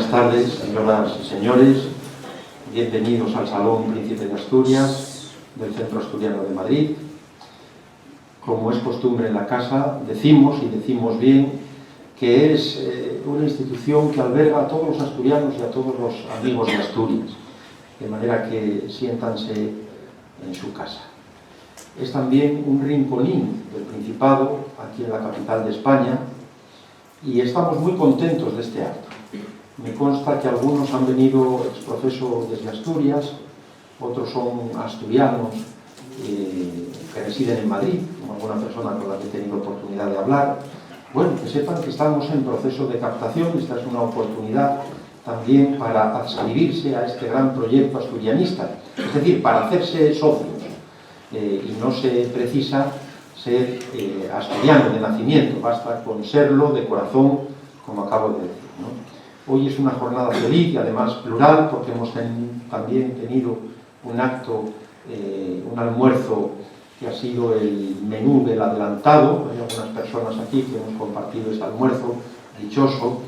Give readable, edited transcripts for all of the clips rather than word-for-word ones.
Buenas tardes, señoras y señores. Bienvenidos al Salón Príncipe de Asturias del Centro Asturiano de Madrid. Como es costumbre en la casa, decimos, y decimos bien, que es una institución que alberga a todos los asturianos y a todos los amigos de Asturias, de manera que siéntanse en su casa. Es también un rinconín del Principado, aquí en la capital de España, y estamos muy contentos de este acto. Me consta que algunos han venido ex profeso desde Asturias, otros son asturianos que residen en Madrid, como alguna persona con la que he tenido oportunidad de hablar. Bueno, que sepan que estamos en proceso de captación. Esta es una oportunidad también para adscribirse a este gran proyecto asturianista, es decir, para hacerse socios. Y no se precisa ser asturiano de nacimiento, basta con serlo de corazón, como acabo de decir, ¿no? Hoy es una jornada feliz y además plural, porque hemos también tenido un acto, un almuerzo que ha sido el menú del adelantado. Hay algunas personas aquí que hemos compartido este almuerzo dichoso,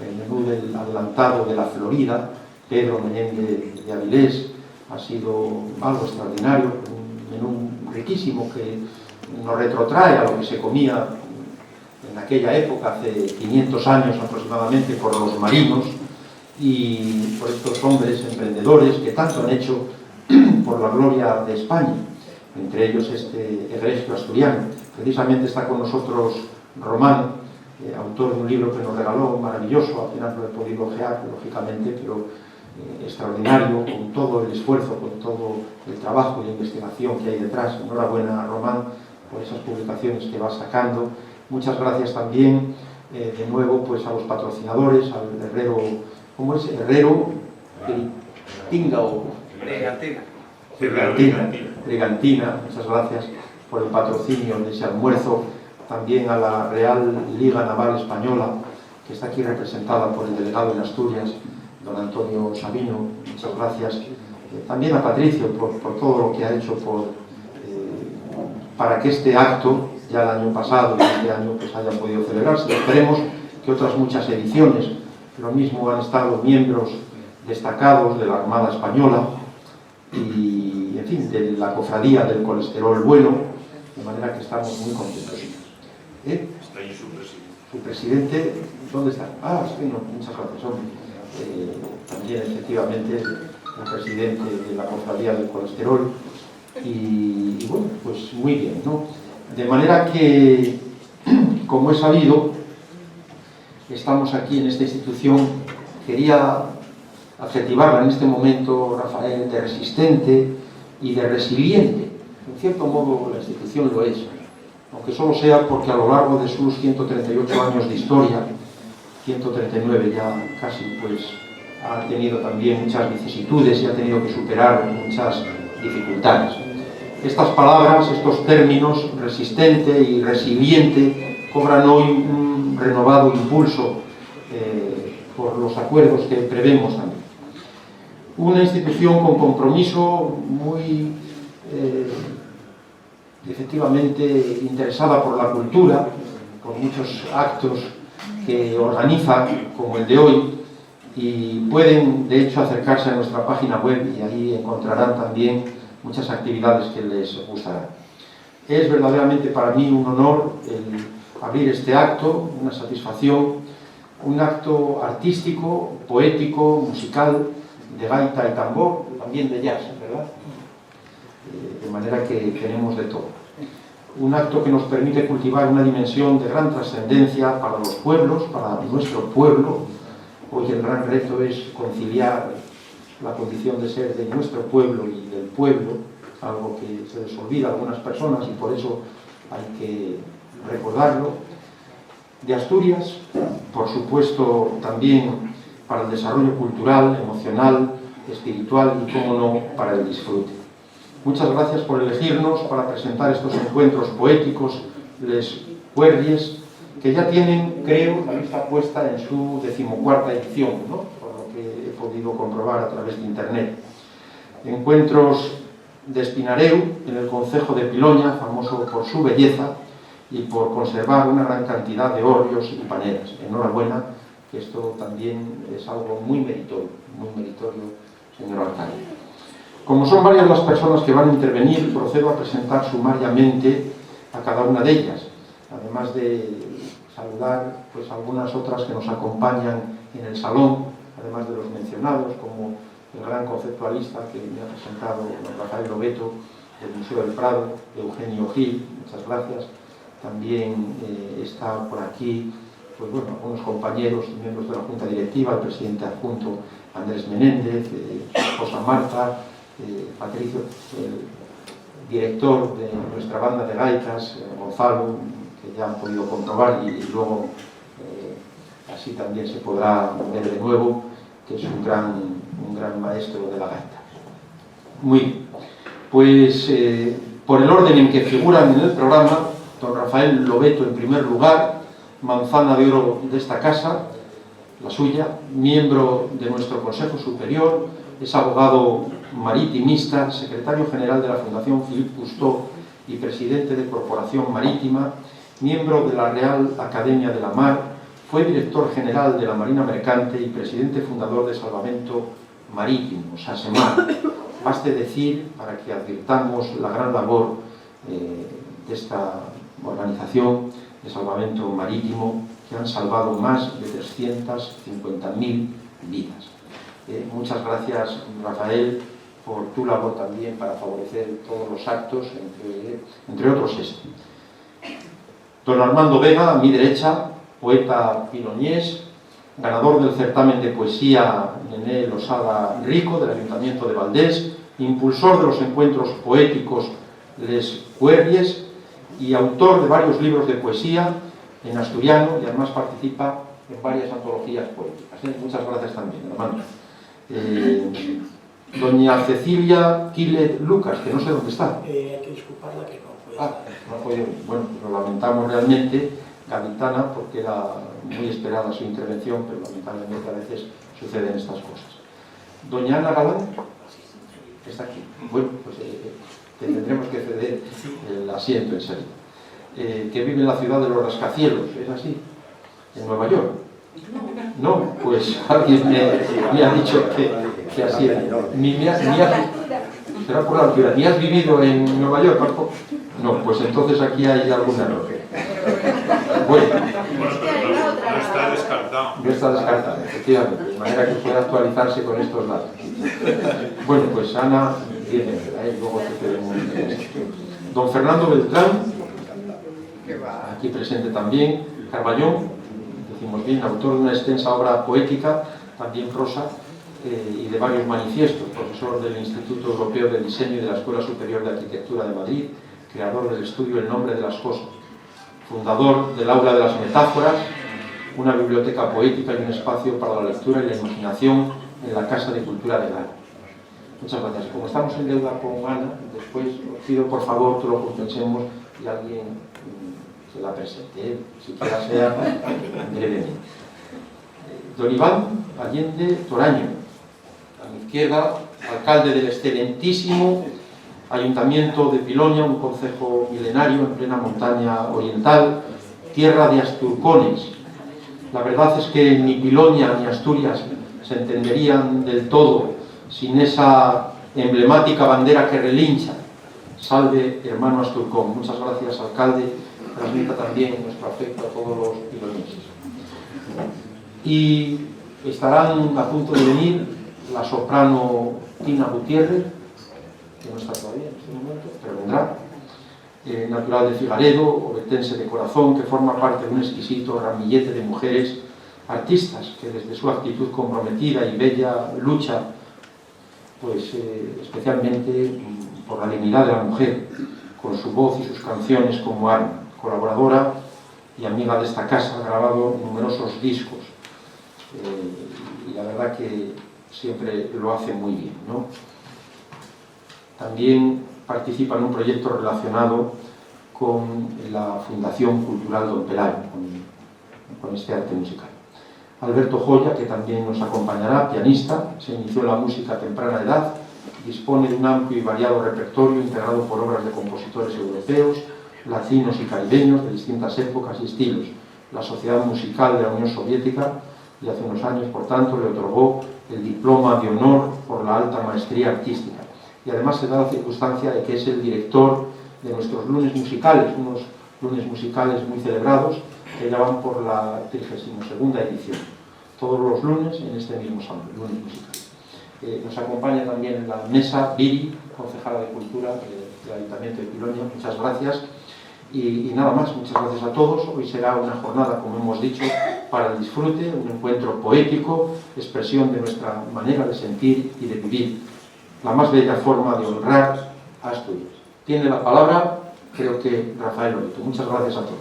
el menú del adelantado de la Florida, Pedro Menéndez de Avilés. Ha sido algo extraordinario, un menú riquísimo que nos retrotrae a lo que se comía en aquella época, hace 500 años aproximadamente, por los marinos y por estos hombres emprendedores que tanto han hecho por la gloria de España, entre ellos este egregio asturiano. Precisamente está con nosotros Román, autor de un libro que nos regaló, maravilloso, apenas lo he podido ojear, lógicamente, pero extraordinario, con todo el esfuerzo, con todo el trabajo y la investigación que hay detrás. Enhorabuena, Román, por esas publicaciones que va sacando. Muchas gracias también, de nuevo, pues a los patrocinadores, al herrero, ¿cómo es? Herrero Tinga o Brigantina. Muchas gracias por el patrocinio de ese almuerzo. También a la Real Liga Naval Española, que está aquí representada por el delegado en Asturias, don Antonio Sabino. Muchas gracias. También a Patricio por todo lo que ha hecho para que este acto, ya el año pasado y este año, pues haya podido celebrarse. Esperemos que otras muchas ediciones. Lo mismo han estado miembros destacados de la Armada Española y, en fin, de la cofradía del colesterol bueno, de manera que estamos muy contentos. Está ahí su presidente, ¿dónde está? Ah, sí, no, muchas gracias, hombre. También, efectivamente, el presidente de la cofradía del colesterol. Y bueno, pues muy bien, ¿no? De manera que, como he sabido, estamos aquí en esta institución. Quería adjetivarla en este momento, Rafael, de resistente y de resiliente. En cierto modo la institución lo es, aunque solo sea porque a lo largo de sus 138 años de historia, 139 ya casi, pues ha tenido también muchas vicisitudes y ha tenido que superar muchas dificultades. Estas palabras, estos términos, resistente y resiliente, cobran hoy un renovado impulso por los acuerdos que prevemos también. Una institución con compromiso muy efectivamente interesada por la cultura, por muchos actos que organiza, como el de hoy, y pueden de hecho acercarse a nuestra página web y ahí encontrarán también muchas actividades que les gustarán. Es verdaderamente para mí un honor el abrir este acto, una satisfacción, un acto artístico, poético, musical, de gaita y tambor, también de jazz, ¿verdad? De manera que tenemos de todo. Un acto que nos permite cultivar una dimensión de gran trascendencia para los pueblos, para nuestro pueblo. Hoy el gran reto es conciliar la condición de ser de nuestro pueblo y del pueblo, algo que se les olvida a algunas personas y por eso hay que recordarlo. De Asturias, por supuesto, también para el desarrollo cultural, emocional, espiritual y, cómo no, para el disfrute. Muchas gracias por elegirnos para presentar estos encuentros poéticos, les Puerries, que ya tienen, creo, la vista puesta en su 14ª edición, ¿no? Por lo que he podido comprobar a través de internet. Encuentros de Espinareu, en el concejo de Piloña, famoso por su belleza y por conservar una gran cantidad de hórreos y paneras. Enhorabuena que esto también es algo muy meritorio, señor alcalde. Como son varias las personas que van a intervenir, procedo a presentar sumariamente a cada una de ellas, además de saludar pues algunas otras que nos acompañan en el salón, además de los mencionados, como el gran conceptualista que me ha presentado, don Rafael Lobeto, del Museo del Prado, Eugenio Gil, muchas gracias. También está por aquí pues bueno, algunos compañeros y miembros de la Junta Directiva, el presidente adjunto Andrés Menéndez, su esposa Marta, Patricio, el director de nuestra banda de gaitas, Gonzalo, que ya han podido comprobar y luego así también se podrá ver de nuevo, que es un gran maestro de la gaita. Muy bien, pues por el orden en que figuran en el programa, don Rafael Lobeto en primer lugar, manzana de oro de esta casa, la suya, miembro de nuestro Consejo Superior, es abogado maritimista, secretario general de la Fundación Philippe Cousteau y presidente de Corporación Marítima, miembro de la Real Academia de la Mar, fue director general de la Marina Mercante y presidente fundador de Salvamento Marítimo, SASEMAR. Baste decir, para que advirtamos la gran labor de esta organización de salvamento marítimo, que han salvado más de 350.000 vidas. Muchas gracias, Rafael, por tu labor también para favorecer todos los actos, entre otros este. Don Armando Vega, a mi derecha, poeta piloñés, ganador del certamen de poesía Nené Losada Rico del Ayuntamiento de Valdés, impulsor de los encuentros poéticos Les Cuerries y autor de varios libros de poesía en asturiano, y además participa en varias antologías poéticas. Muchas gracias también, hermano. Doña Cecilia Quilet Lucas, que no sé dónde está. Hay que disculparla que no puede estar. No ha podido. Bueno, pues lo lamentamos realmente, gaditana, porque era muy esperada su intervención, pero lamentablemente a veces suceden estas cosas. Doña Ana Galán, está aquí. Bueno, pues te tendremos que ceder el asiento en serio. Que vive en la ciudad de los rascacielos, ¿es así? En Nueva York. No, pues alguien me ha dicho que así era. Será por la altura. ¿Ni has vivido en Nueva York tampoco? No, pues entonces aquí hay algún error. Bueno, no está descartado. No está descartado, efectivamente, de manera que pueda actualizarse con estos datos. Bueno, pues Ana, bienvenida, luego te queremos. Don Fernando Beltrán, aquí presente también, Carballón, decimos bien, autor de una extensa obra poética, también prosa, y de varios manifiestos, profesor del Instituto Europeo del Diseño y de la Escuela Superior de Arquitectura de Madrid, creador del estudio El Nombre de las Cosas, fundador del Aula de las Metáforas, una biblioteca poética y un espacio para la lectura y la imaginación en la Casa de Cultura de Gala. Muchas gracias. Como estamos en deuda con Ana, después os pido por favor que lo compensemos y alguien se la presente, siquiera sea brevemente. Don Iván Allende Toraño, a mi izquierda, alcalde del excelentísimo Ayuntamiento de Piloña, un concejo milenario en plena montaña oriental, tierra de asturcones. La verdad es que ni Piloña ni Asturias se entenderían del todo sin esa emblemática bandera que relincha. Salve, hermano Asturcón. Muchas gracias, alcalde. Transmita también nuestro afecto a todos los piloñeses. Y estarán a punto de venir la soprano Tina Gutiérrez, que no está todavía en este momento, pero vendrá, natural de Figaredo, obetense de corazón, que forma parte de un exquisito ramillete de mujeres artistas que desde su actitud comprometida y bella lucha, pues especialmente por la dignidad de la mujer, con su voz y sus canciones como arma. Colaboradora y amiga de esta casa, ha grabado numerosos discos y la verdad que siempre lo hace muy bien, ¿no? También participa en un proyecto relacionado con la Fundación Cultural Don Pelayo, con este arte musical. Alberto Joya, que también nos acompañará, pianista, se inició en la música a temprana edad, dispone de un amplio y variado repertorio integrado por obras de compositores europeos, latinos y caribeños de distintas épocas y estilos, la Sociedad Musical de la Unión Soviética, y hace unos años, por tanto, le otorgó el diploma de honor por la alta maestría artística. Y además se da la circunstancia de que es el director de nuestros lunes musicales, unos lunes musicales muy celebrados, que ya van por la 32ª edición. Todos los lunes en este mismo salón, lunes musicales. Nos acompaña también en la mesa Viri, concejala de Cultura del Ayuntamiento de Piloña. Muchas gracias. Y nada más, muchas gracias a todos. Hoy será una jornada, como hemos dicho, para el disfrute, un encuentro poético, expresión de nuestra manera de sentir y de vivir, la más bella forma de honrar a Asturias. Tiene la palabra, creo que Rafael Olito. Muchas gracias a todos.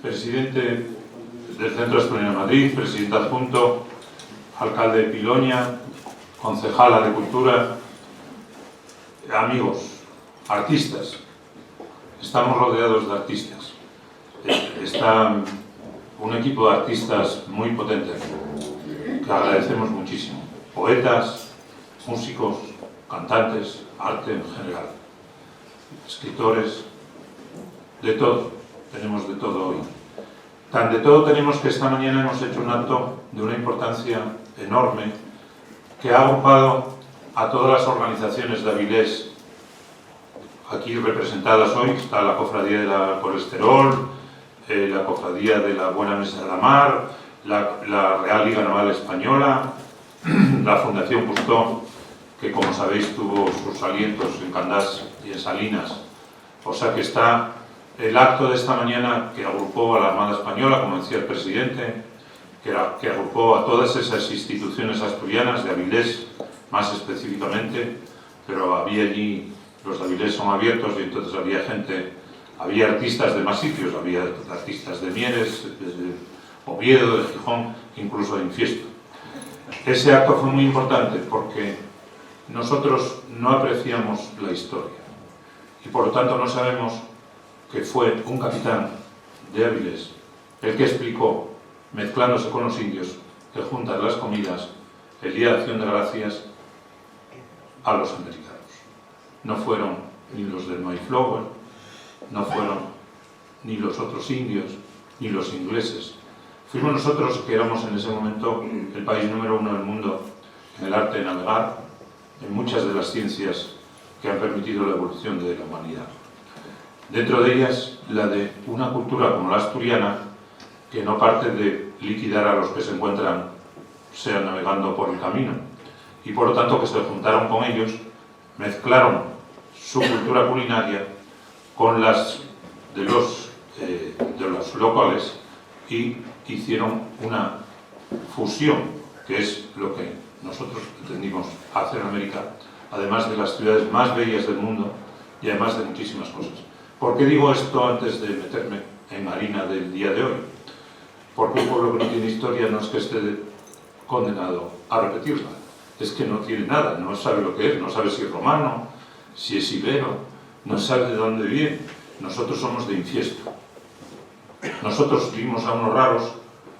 Presidente del Centro Asturiano de Madrid, presidente adjunto, alcalde de Piloña, concejala de Cultura, amigos, artistas. Estamos rodeados de artistas. Está un equipo de artistas muy potente que agradecemos muchísimo. Poetas, músicos, cantantes, arte en general, escritores, de todo. Tenemos de todo hoy. Tan de todo tenemos que esta mañana hemos hecho un acto de una importancia enorme que ha agrupado a todas las organizaciones de Avilés aquí representadas hoy. Está la Cofradía de la Colesterol, la Cofradía de la Buena Mesa de la Mar, la Real Liga Naval Española, la Fundación Cousteau, que como sabéis tuvo sus alientos en Candás y en Salinas. O sea que está el acto de esta mañana que agrupó a la Armada Española, como decía el presidente, que agrupó a todas esas instituciones asturianas, de Avilés más específicamente, pero había allí, los de Avilés son abiertos y entonces había gente, había artistas de más sitios, había artistas de Mieres, de Oviedo, de Gijón, incluso de Infiesto. Ese acto fue muy importante porque nosotros no apreciamos la historia y por lo tanto no sabemos que fue un capitán de Avilés el que explicó, mezclándose con los indios, que juntan las comidas el Día de Acción de Gracias a los americanos. No fueron ni los del Mayflower, no fueron ni los otros indios, ni los ingleses. Fuimos nosotros que éramos en ese momento el país número 1 del mundo en el arte de navegar, en muchas de las ciencias que han permitido la evolución de la humanidad. Dentro de ellas, la de una cultura como la asturiana, que no parte de liquidar a los que se encuentran, sea navegando por el camino, y por lo tanto que se juntaron con ellos, mezclaron su cultura culinaria con las de los locales y hicieron una fusión, que es lo que nosotros pretendimos hacer en América, además de las ciudades más bellas del mundo y además de muchísimas cosas. ¿Por qué digo esto antes de meterme en harina del día de hoy? Porque un pueblo que no tiene historia no es que esté condenado a repetirla, es que no tiene nada, no sabe lo que es, no sabe si es romano, si es ibero, no sabe de dónde viene. Nosotros somos de Infiesto. Nosotros vimos a unos raros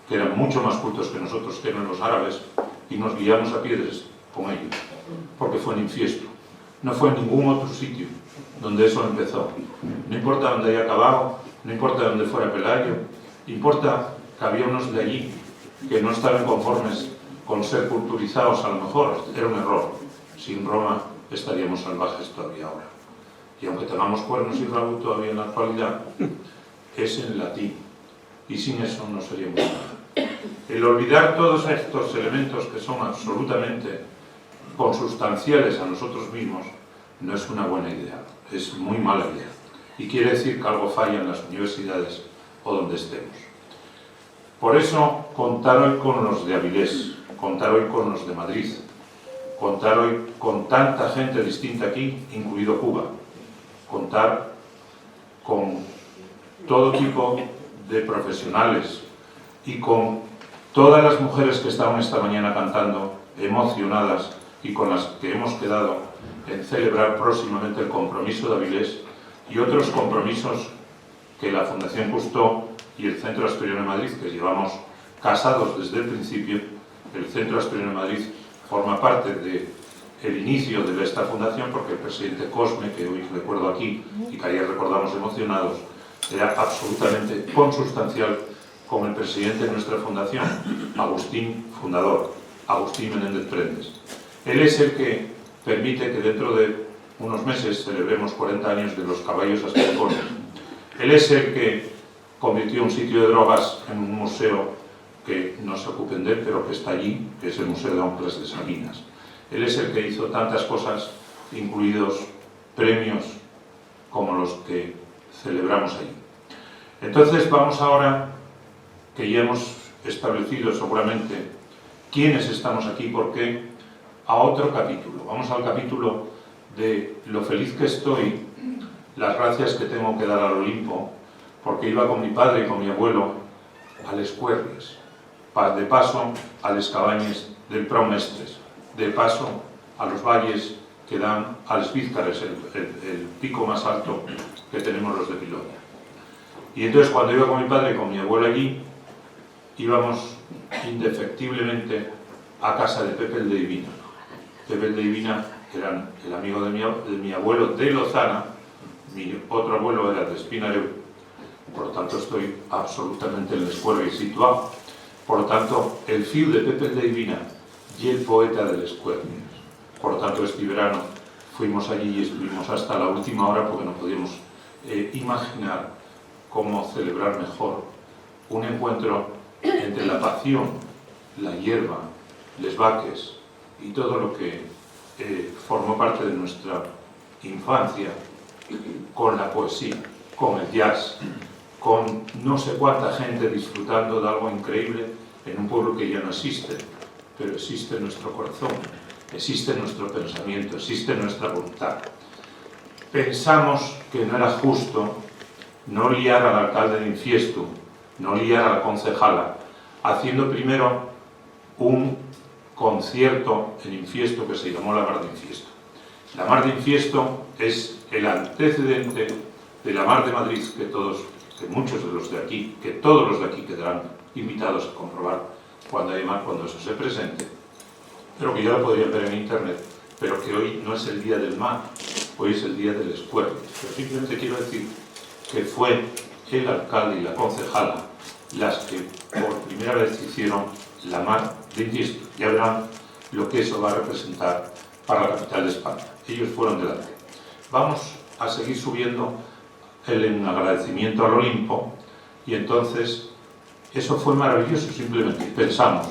que eran mucho más cultos que nosotros, que eran los árabes, y nos guiamos a piedras con ellos, porque fue en Infiesto. No fue en ningún otro sitio donde eso empezó. No importa dónde haya acabado, no importa dónde fuera Pelayo, importa que había unos de allí que no estaban conformes con ser culturizados. A lo mejor era un error. Sin Roma estaríamos salvajes todavía ahora. Y aunque tengamos cuernos y rabo todavía en la actualidad, es en latín. Y sin eso no seríamos nada. El olvidar todos estos elementos que son absolutamente consustanciales a nosotros mismos no es una buena idea, es muy mala idea. Y quiere decir que algo falla en las universidades o donde estemos. Por eso, contar hoy con los de Avilés, contar hoy con los de Madrid, contar hoy con tanta gente distinta aquí, incluido Cuba, contar con todo tipo de profesionales y con todas las mujeres que estaban esta mañana cantando, emocionadas, y con las que hemos quedado en celebrar próximamente el compromiso de Avilés y otros compromisos que la Fundación Cousteau y el Centro Asturiano de Madrid, que llevamos casados desde el principio. El Centro Asturiano de Madrid forma parte de el inicio de esta fundación, porque el presidente Cosme, que hoy recuerdo aquí y que ayer recordamos emocionados, era absolutamente consustancial con el presidente de nuestra fundación, Agustín, fundador, Agustín Menéndez Prendes. Él es el que permite que dentro de unos meses celebremos 40 años de los caballos asturianos. Él es el que convirtió un sitio de drogas en un museo que no se ocupen de él, pero que está allí, que es el Museo de Oncles de Sabinas. Él es el que hizo tantas cosas, incluidos premios como los que celebramos allí. Entonces vamos ahora, que ya hemos establecido seguramente quiénes estamos aquí, por qué, a otro capítulo. Vamos al capítulo de lo feliz que estoy, las gracias que tengo que dar al Olimpo, porque iba con mi padre y con mi abuelo a Les Cuerries, de paso a Les Cabañes del Prau Mestres, de paso a los valles que dan a Les Vízcares, el pico más alto que tenemos los de Piloña. Y entonces cuando iba con mi padre y con mi abuelo allí, íbamos indefectiblemente a casa de Pepe el de Divina. Pepe el de Divina era el amigo de mi abuelo de Lozana, mi otro abuelo era de Espinareu, por tanto estoy absolutamente en la escuela y situado. Por tanto, el fiu de Pepe el de Divina y el poeta de Les Cuerries. Por tanto, este verano fuimos allí y estuvimos hasta la última hora porque no podíamos imaginar cómo celebrar mejor un encuentro entre la pasión, la hierba, les vaques y todo lo que formó parte de nuestra infancia, con la poesía, con el jazz, con no sé cuánta gente disfrutando de algo increíble en un pueblo que ya no existe, pero existe en nuestro corazón, existe en nuestro pensamiento, existe en nuestra voluntad. Pensamos que no era justo no liar al alcalde de Infiesto, no liar a la concejala, haciendo primero un concierto en Infiesto que se llamó la Mar de Infiesto. La Mar de Infiesto es el antecedente de la Mar de Madrid que muchos de los de aquí, que todos los de aquí quedarán invitados a comprobar cuando hay mar, cuando eso se presente, pero que ya lo podrían ver en internet, pero que hoy no es el día del mar, hoy es el día del Les Cuerries. Pero simplemente quiero decir que fue el alcalde y la concejala las que por primera vez hicieron la Mar de Infiesto. Ya verán lo que eso va a representar para la capital de España. Ellos fueron delante. Vamos a seguir subiendo en agradecimiento al Olimpo, y entonces eso fue maravilloso. Simplemente pensamos,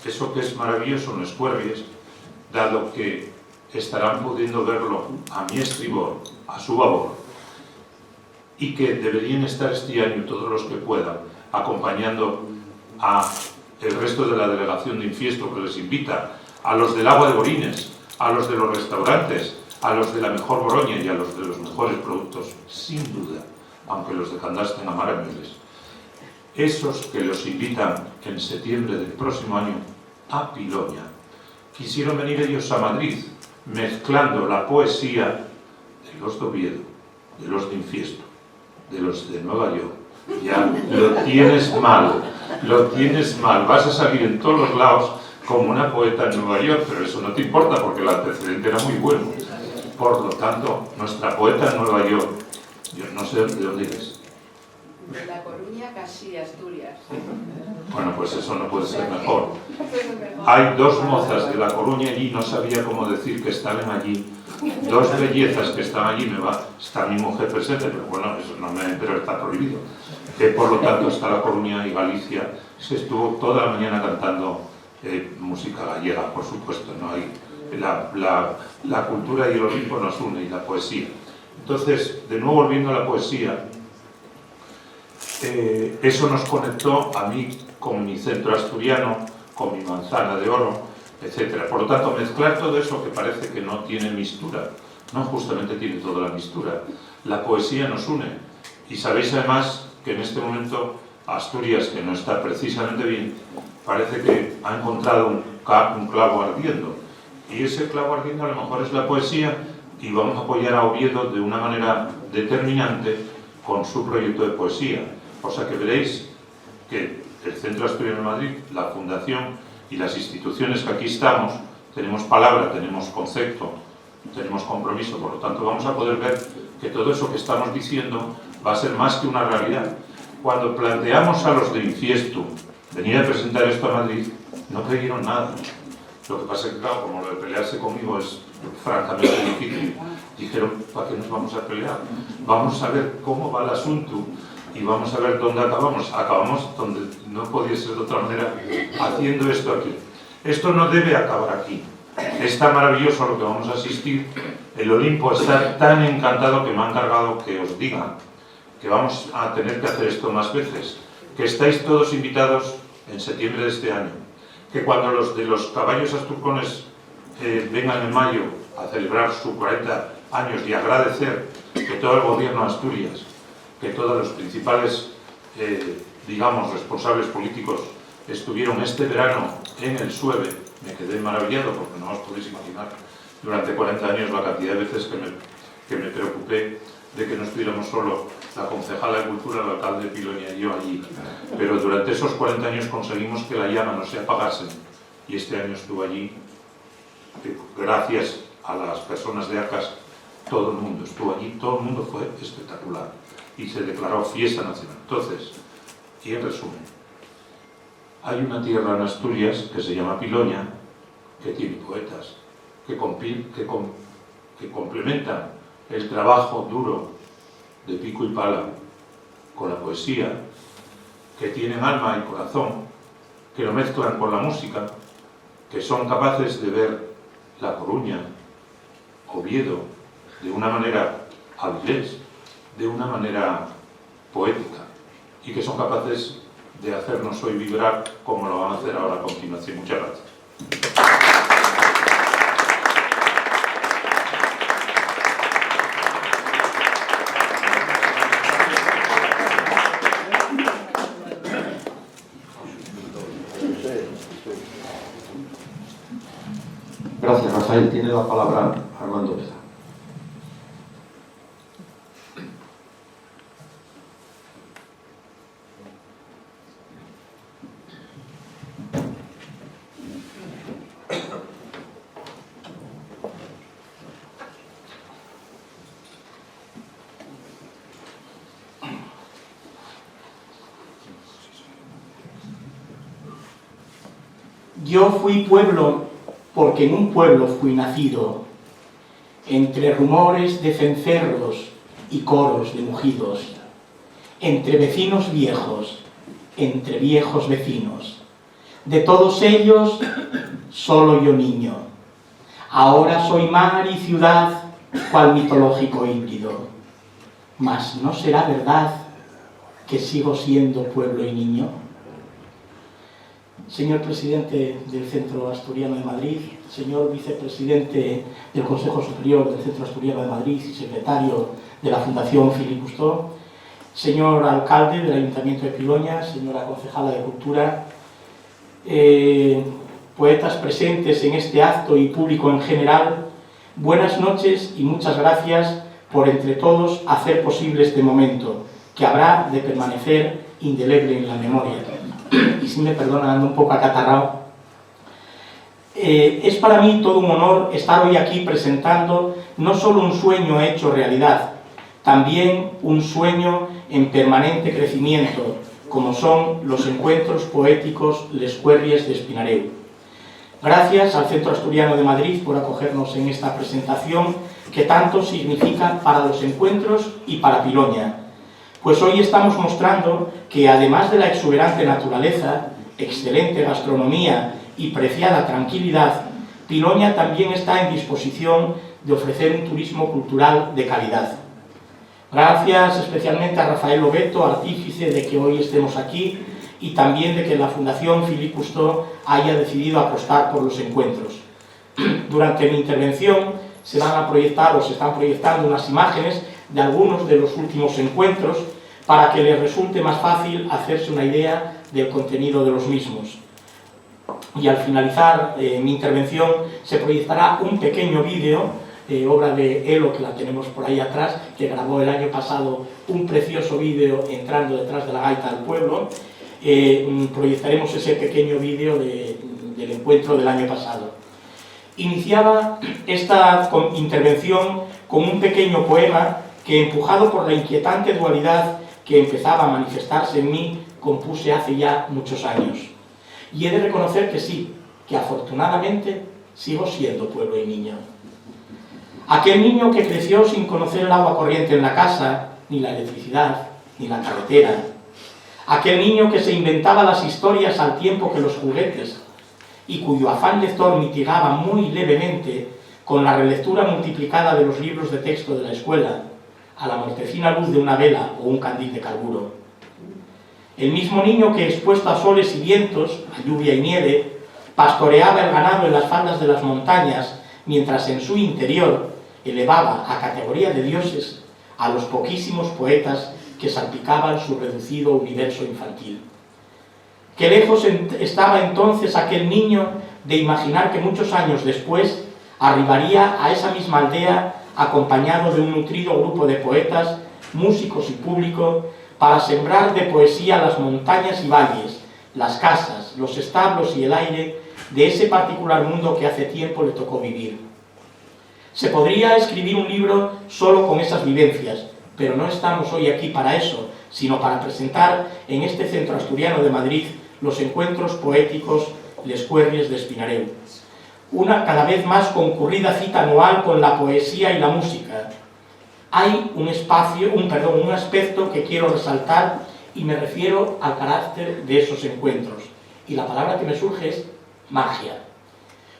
eso que es maravilloso en Les Cuerries, dado que estarán pudiendo verlo a mi estribor, a su babor, y que deberían estar este año todos los que puedan acompañando a el resto de la delegación de Infiesto, que les invita, a los del agua de Borines, a los de los restaurantes, a los de la mejor Boroña y a los de los mejores productos, sin duda, aunque los de Candás tengan maravillas. Esos que los invitan en septiembre del próximo año a Piloña, quisieron venir ellos a Madrid, mezclando la poesía de los de Oviedo, de los de Infiesto, de los de Nueva York. Ya lo tienes mal, vas a salir en todos los lados como una poeta en Nueva York, pero eso no te importa porque el antecedente era muy bueno. Por lo tanto, nuestra poeta en Nueva York, yo no sé de dónde eres. De La Coruña, casi Asturias. Bueno, pues eso no puede ser mejor. Hay dos mozas de La Coruña allí, no sabía cómo decir que están allí. Dos bellezas que están allí, está mi mujer presente, pero bueno, eso no pero está prohibido. Por lo tanto, está La Coruña y Galicia. Se estuvo toda la mañana cantando música gallega, por supuesto, ¿no? Hay la cultura y el Olimpo nos une, y la poesía. Entonces, de nuevo volviendo a la poesía, eso nos conectó a mí con mi centro asturiano, con mi manzana de oro, etc. Por lo tanto, mezclar todo eso que parece que no tiene mistura, no, justamente tiene toda la mistura. La poesía nos une, y sabéis además que en este momento Asturias, que no está precisamente bien, parece que ha encontrado un clavo ardiendo, y ese clavo ardiendo a lo mejor es la poesía, y vamos a apoyar a Oviedo de una manera determinante con su proyecto de poesía. O sea que veréis que el Centro Asturiano de Madrid, la Fundación y las instituciones que aquí estamos, tenemos palabra, tenemos concepto, tenemos compromiso, por lo tanto vamos a poder ver que todo eso que estamos diciendo va a ser más que una realidad. Cuando planteamos a los de Infiestum venir a presentar esto a Madrid, no creyeron nada. Lo que pasa es que, claro, como lo de pelearse conmigo es francamente difícil, dijeron, ¿para qué nos vamos a pelear? Vamos a ver cómo va el asunto y vamos a ver dónde acabamos. Acabamos donde no podía ser de otra manera, haciendo esto aquí. Esto no debe acabar aquí. Es tan maravilloso lo que vamos a asistir. El Olimpo está tan encantado que me ha encargado que os diga que vamos a tener que hacer esto más veces, que estáis todos invitados en septiembre de este año, que cuando los de los caballos asturcones vengan en mayo a celebrar sus 40 años y agradecer que todo el gobierno de Asturias, que todos los principales, digamos, responsables políticos estuvieron este verano en el SUEVE, me quedé maravillado porque no os podéis imaginar durante 40 años la cantidad de veces que me preocupé de que no estuviéramos solo la concejala de Cultura, el alcalde de Piloña y yo allí. Pero durante esos 40 años conseguimos que la llama no se apagase. Y este año estuvo allí, gracias a las personas de ACAS, todo el mundo estuvo allí, todo el mundo fue espectacular. Y se declaró fiesta nacional. Entonces, y en resumen, hay una tierra en Asturias que se llama Piloña, que tiene poetas, que complementan el trabajo duro de pico y pala con la poesía, que tienen alma y corazón, que lo mezclan con la música, que son capaces de ver La Coruña, Oviedo, de una manera avilés, de una manera poética, y que son capaces de hacernos hoy vibrar como lo van a hacer ahora a continuación. Muchas gracias. Gracias, Rafael. Tiene la palabra Armando Peza. Yo fui pueblo porque en un pueblo fui nacido, entre rumores de cencerros y coros de mugidos, entre vecinos viejos, entre viejos vecinos. De todos ellos, solo yo niño. Ahora soy mar y ciudad, cual mitológico híbrido. Mas ¿no será verdad que sigo siendo pueblo y niño? Señor presidente del Centro Asturiano de Madrid, señor vicepresidente del Consejo Superior del Centro Asturiano de Madrid y secretario de la Fundación Philippe Cousteau, señor alcalde del Ayuntamiento de Piloña, señora concejala de Cultura, poetas presentes en este acto y público en general, buenas noches y muchas gracias por entre todos hacer posible este momento, que habrá de permanecer indeleble en la memoria. Y si me perdonan, ando un poco acatarrado. Es para mí todo un honor estar hoy aquí presentando no solo un sueño hecho realidad, también un sueño en permanente crecimiento, como son los encuentros poéticos Les Cuerries de Espinareu. Gracias al Centro Asturiano de Madrid por acogernos en esta presentación que tanto significa para los encuentros y para Piloña. Pues hoy estamos mostrando que además de la exuberante naturaleza, excelente gastronomía y preciada tranquilidad, Piloña también está en disposición de ofrecer un turismo cultural de calidad. Gracias especialmente a Rafael Lobeto, artífice de que hoy estemos aquí, y también de que la Fundación Philippe Cousteau haya decidido apostar por los encuentros. Durante mi intervención se van a proyectar o se están proyectando unas imágenes de algunos de los últimos encuentros para que les resulte más fácil hacerse una idea del contenido de los mismos. Y al finalizar mi intervención se proyectará un pequeño vídeo, obra de Elo, que la tenemos por ahí atrás, que grabó el año pasado un precioso vídeo entrando detrás de la gaita del pueblo. Proyectaremos ese pequeño vídeo del encuentro del año pasado. Iniciaba esta intervención con un pequeño poema que, empujado por la inquietante dualidad que empezaba a manifestarse en mí, compuse hace ya muchos años. Y he de reconocer que sí, que afortunadamente sigo siendo pueblo y niño. Aquel niño que creció sin conocer el agua corriente en la casa, ni la electricidad, ni la carretera. Aquel niño que se inventaba las historias al tiempo que los juguetes y cuyo afán lector mitigaba muy levemente con la relectura multiplicada de los libros de texto de la escuela, a la mortecina luz de una vela o un candil de carburo. El mismo niño que, expuesto a soles y vientos, a lluvia y nieve, pastoreaba el ganado en las faldas de las montañas, mientras en su interior elevaba a categoría de dioses a los poquísimos poetas que salpicaban su reducido universo infantil. Qué lejos estaba entonces aquel niño de imaginar que muchos años después arribaría a esa misma aldea acompañado de un nutrido grupo de poetas, músicos y público, para sembrar de poesía las montañas y valles, las casas, los establos y el aire de ese particular mundo que hace tiempo le tocó vivir. Se podría escribir un libro solo con esas vivencias, pero no estamos hoy aquí para eso, sino para presentar en este centro asturiano de Madrid los encuentros poéticos Les Cuerries de Espinareu. Una cada vez más concurrida cita anual con la poesía y la música. Hay un aspecto que quiero resaltar y me refiero al carácter de esos encuentros. Y la palabra que me surge es magia.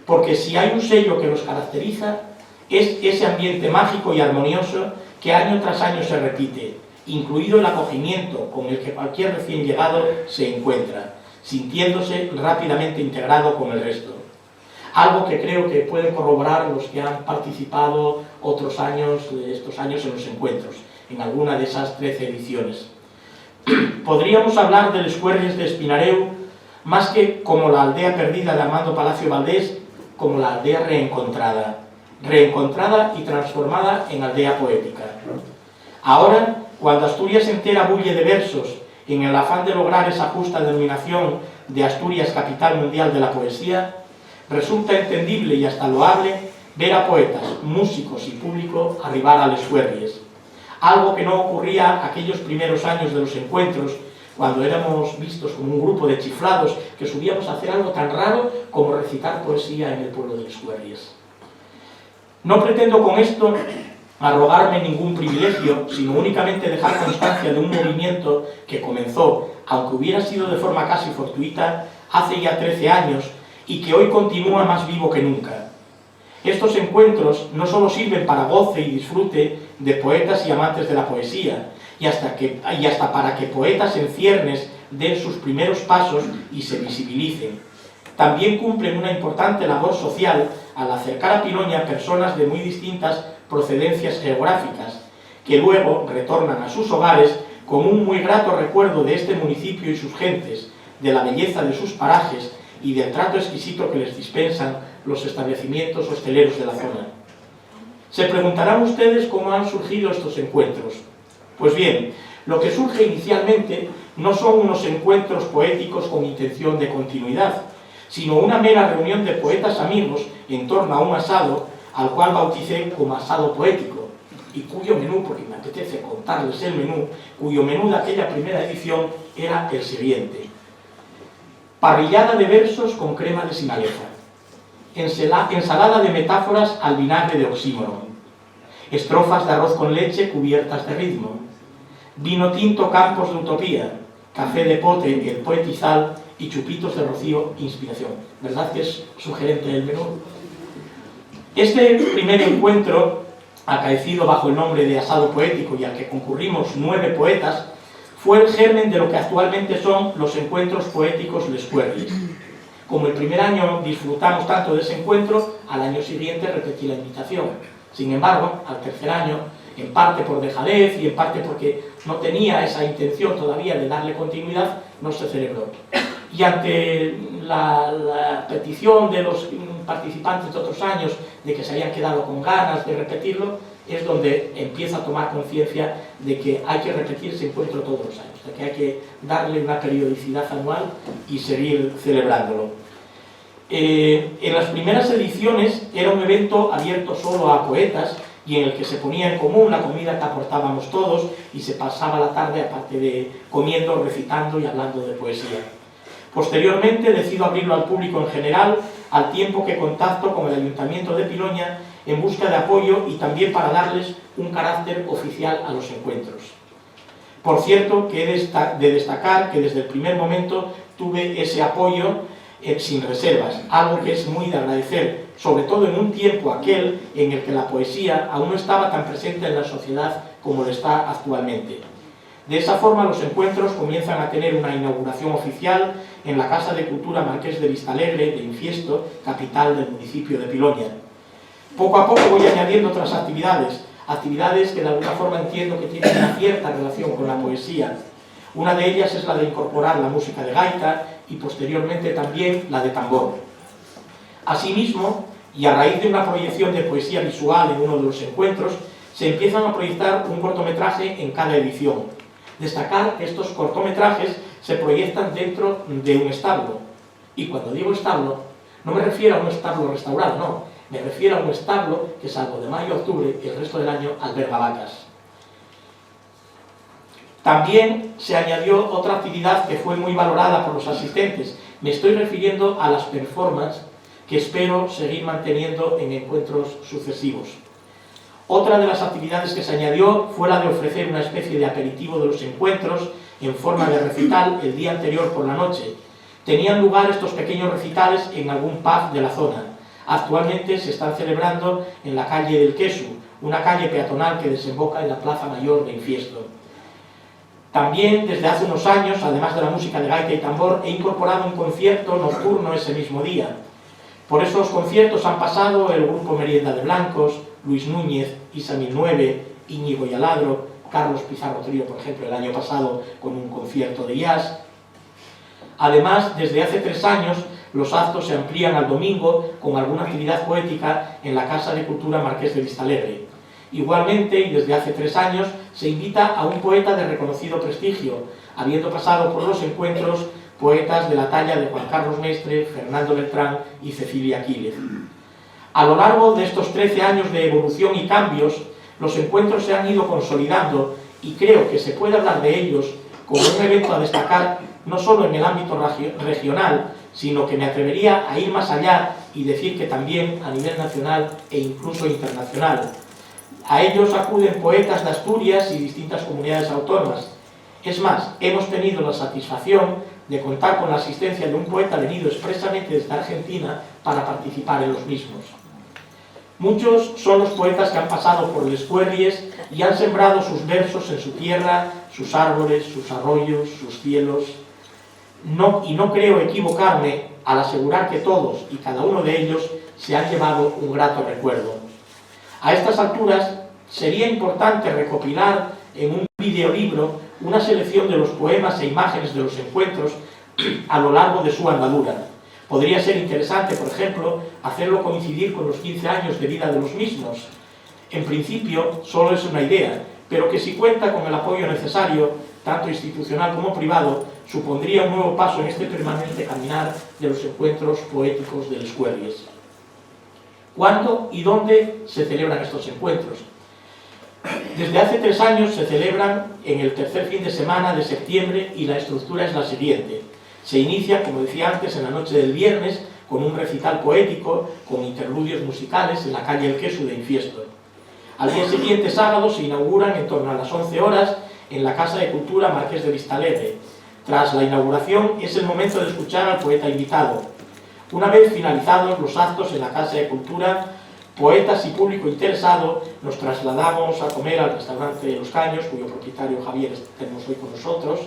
Porque si hay un sello que los caracteriza, es ese ambiente mágico y armonioso que año tras año se repite, incluido el acogimiento con el que cualquier recién llegado se encuentra, sintiéndose rápidamente integrado con el resto. Algo que creo que pueden corroborar los que han participado estos años en los encuentros, en alguna de esas 13 ediciones. Podríamos hablar de Les Cuerries de Espinareu más que como la aldea perdida de Armando Palacio Valdés, como la aldea reencontrada y transformada en aldea poética. Ahora, cuando Asturias entera bulle de versos en el afán de lograr esa justa denominación de Asturias capital mundial de la poesía, resulta entendible y hasta loable ver a poetas, músicos y público arribar a Les Cuerries. Algo que no ocurría aquellos primeros años de los encuentros, cuando éramos vistos como un grupo de chiflados que subíamos a hacer algo tan raro como recitar poesía en el pueblo de Les Cuerries. No pretendo con esto arrogarme ningún privilegio, sino únicamente dejar constancia de un movimiento que comenzó, aunque hubiera sido de forma casi fortuita, hace ya 13 años y que hoy continúa más vivo que nunca. Estos encuentros no solo sirven para goce y disfrute de poetas y amantes de la poesía, y hasta para que poetas en ciernes den sus primeros pasos y se visibilicen. También cumplen una importante labor social al acercar a Piloña personas de muy distintas procedencias geográficas, que luego retornan a sus hogares con un muy grato recuerdo de este municipio y sus gentes, de la belleza de sus parajes y del trato exquisito que les dispensan los establecimientos hosteleros de la zona. Se preguntarán ustedes cómo han surgido estos encuentros. Pues bien, lo que surge inicialmente no son unos encuentros poéticos con intención de continuidad, sino una mera reunión de poetas amigos en torno a un asado, al cual bauticé como asado poético, y cuyo menú, porque me apetece contarles el menú, cuyo menú de aquella primera edición era el siguiente: parrillada de versos con crema de sinalefa, ensalada de metáforas al vinagre de oxímoron, estrofas de arroz con leche cubiertas de ritmo, vino tinto campos de utopía, café de pote el poetizal y chupitos de rocío inspiración. ¿Verdad que es sugerente el menú? Este primer encuentro, acaecido bajo el nombre de asado poético y al que concurrimos 9 poetas, fue el germen de lo que actualmente son los encuentros poéticos Les Cuerries. Como el primer año disfrutamos tanto de ese encuentro, al año siguiente repetí la invitación. Sin embargo, al tercer año, en parte por dejadez y en parte porque no tenía esa intención todavía de darle continuidad, no se celebró. Y ante la petición de los participantes de otros años de que se habían quedado con ganas de repetirlo, es donde empiezo a tomar conciencia de que hay que repetir ese encuentro todos los años, de que hay que darle una periodicidad anual y seguir celebrándolo. En las primeras ediciones era un evento abierto solo a poetas y en el que se ponía en común la comida que aportábamos todos y se pasaba la tarde, aparte de comiendo, recitando y hablando de poesía. Posteriormente decido abrirlo al público en general, al tiempo que contacto con el Ayuntamiento de Piloña en busca de apoyo y también para darles un carácter oficial a los encuentros. Por cierto, que he de destacar que desde el primer momento tuve ese apoyo sin reservas, algo que es muy de agradecer, sobre todo en un tiempo aquel en el que la poesía aún no estaba tan presente en la sociedad como lo está actualmente. De esa forma, los encuentros comienzan a tener una inauguración oficial en la Casa de Cultura Marqués de Vistalegre de Infiesto, capital del municipio de Piloña. Poco a poco voy añadiendo otras actividades que de alguna forma entiendo que tienen una cierta relación con la poesía. Una de ellas es la de incorporar la música de gaita y posteriormente también la de tambor. Asimismo, y a raíz de una proyección de poesía visual en uno de los encuentros, se empiezan a proyectar un cortometraje en cada edición. Destacar que estos cortometrajes se proyectan dentro de un establo. Y cuando digo establo, no me refiero a un establo restaurado, no. Me refiero a un establo que, salvo de mayo a octubre, el resto del año alberga vacas. También se añadió otra actividad que fue muy valorada por los asistentes. Me estoy refiriendo a las performances que espero seguir manteniendo en encuentros sucesivos. Otra de las actividades que se añadió fue la de ofrecer una especie de aperitivo de los encuentros en forma de recital el día anterior por la noche. Tenían lugar estos pequeños recitales en algún pub de la zona. Actualmente se están celebrando en la calle del Quesu, una calle peatonal que desemboca en la Plaza Mayor de Infiesto. También, desde hace unos años, además de la música de gaita y tambor, he incorporado un concierto nocturno ese mismo día. Por esos conciertos han pasado el grupo Merienda de Blancos, Luis Núñez, Isa 1009, Íñigo y Aladro, Carlos Pizarro Trío, por ejemplo, el año pasado con un concierto de jazz. Además, desde hace 3 años, los actos se amplían al domingo con alguna actividad poética en la Casa de Cultura Marqués de Vistalegre. Igualmente, y desde hace 3 años, se invita a un poeta de reconocido prestigio, habiendo pasado por los encuentros poetas de la talla de Juan Carlos Mestre, Fernando Beltrán y Cecilia Quílez. A lo largo de estos 13 años de evolución y cambios, los encuentros se han ido consolidando y creo que se puede hablar de ellos como un evento a destacar no solo en el ámbito regional, sino que me atrevería a ir más allá y decir que también a nivel nacional e incluso internacional. A ellos acuden poetas de Asturias y distintas comunidades autónomas. Es más, hemos tenido la satisfacción de contar con la asistencia de un poeta venido expresamente desde Argentina para participar en los mismos. Muchos son los poetas que han pasado por el Escuerries y han sembrado sus versos en su tierra, sus árboles, sus arroyos, sus cielos. Y no creo equivocarme al asegurar que todos y cada uno de ellos se han llevado un grato recuerdo. A estas alturas sería importante recopilar en un videolibro una selección de los poemas e imágenes de los encuentros a lo largo de su andadura. Podría ser interesante, por ejemplo, hacerlo coincidir con los 15 años de vida de los mismos. En principio, solo es una idea, pero que si cuenta con el apoyo necesario, tanto institucional como privado, supondría un nuevo paso en este permanente caminar de los encuentros poéticos del Escuerries. ¿Cuándo y dónde se celebran estos encuentros? Desde hace 3 años se celebran en el tercer fin de semana de septiembre y la estructura es la siguiente. Se inicia, como decía antes, en la noche del viernes con un recital poético con interludios musicales en la calle El Quesu de Infiesto. Al día siguiente, sábado, se inauguran en torno a las 11 horas en la Casa de Cultura Marqués de Vistalegre. Tras la inauguración es el momento de escuchar al poeta invitado. Una vez finalizados los actos en la Casa de Cultura, poetas y público interesado nos trasladamos a comer al restaurante de Los Caños, cuyo propietario Javier tenemos hoy con nosotros,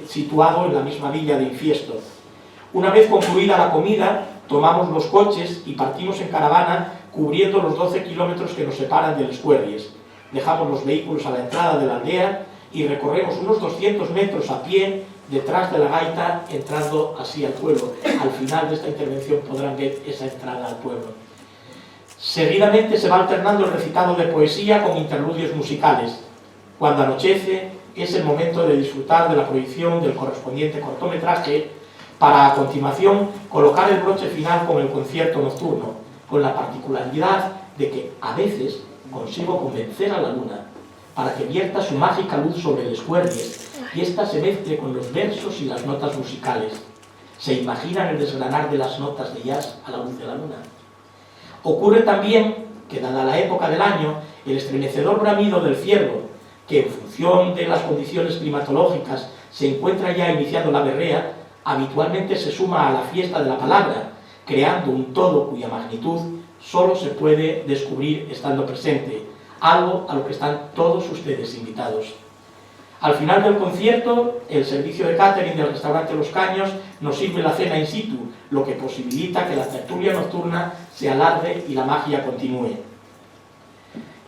situado en la misma villa de Infiesto. Una vez concluida la comida, tomamos los coches y partimos en caravana cubriendo los 12 kilómetros que nos separan del Escuerries. Dejamos los vehículos a la entrada de la aldea y recorremos unos 200 metros a pie detrás de la gaita, entrando así al pueblo. Al final de esta intervención podrán ver esa entrada al pueblo. Seguidamente se va alternando el recitado de poesía con interludios musicales. Cuando anochece es el momento de disfrutar de la proyección del correspondiente cortometraje, para a continuación colocar el broche final con el concierto nocturno, con la particularidad de que a veces consigo convencer a la luna para que vierta su mágica luz sobre el Escuerries y ésta se mezcle con los versos y las notas musicales. ¿Se imaginan el desgranar de las notas de jazz a la luz de la luna? Ocurre también que, dada la época del año, el estremecedor bramido del ciervo, que en función de las condiciones climatológicas se encuentra ya iniciando la berrea, habitualmente se suma a la fiesta de la palabra, creando un todo cuya magnitud solo se puede descubrir estando presente, algo a lo que están todos ustedes invitados. Al final del concierto, el servicio de catering del restaurante Los Caños nos sirve la cena in situ, lo que posibilita que la tertulia nocturna se alargue y la magia continúe.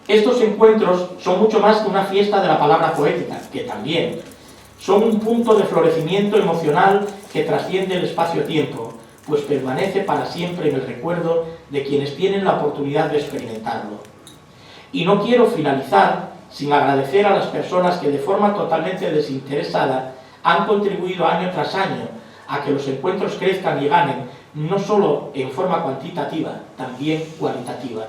Estos encuentros son mucho más que una fiesta de la palabra poética, que también son un punto de florecimiento emocional que trasciende el espacio-tiempo, pues permanece para siempre en el recuerdo de quienes tienen la oportunidad de experimentarlo. Y no quiero finalizar sin agradecer a las personas que de forma totalmente desinteresada han contribuido año tras año a que los encuentros crezcan y ganen, no solo en forma cuantitativa, también cualitativa.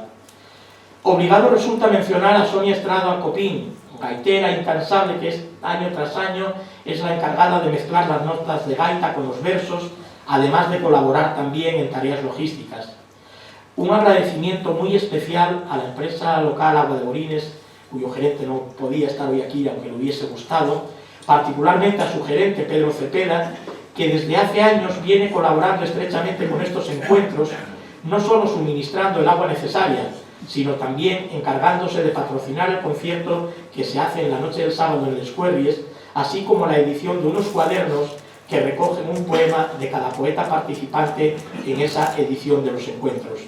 Obligado resulta mencionar a Sonia Estrada Copín, gaitera incansable que año tras año es la encargada de mezclar las notas de gaita con los versos, además de colaborar también en tareas logísticas. Un agradecimiento muy especial a la empresa local Agua de Borines, cuyo gerente no podía estar hoy aquí aunque le hubiese gustado, particularmente a su gerente Pedro Cepeda, que desde hace años viene colaborando estrechamente con estos encuentros, no solo suministrando el agua necesaria, sino también encargándose de patrocinar el concierto que se hace en la noche del sábado en el Escuerries, así como la edición de unos cuadernos que recogen un poema de cada poeta participante en esa edición de los encuentros.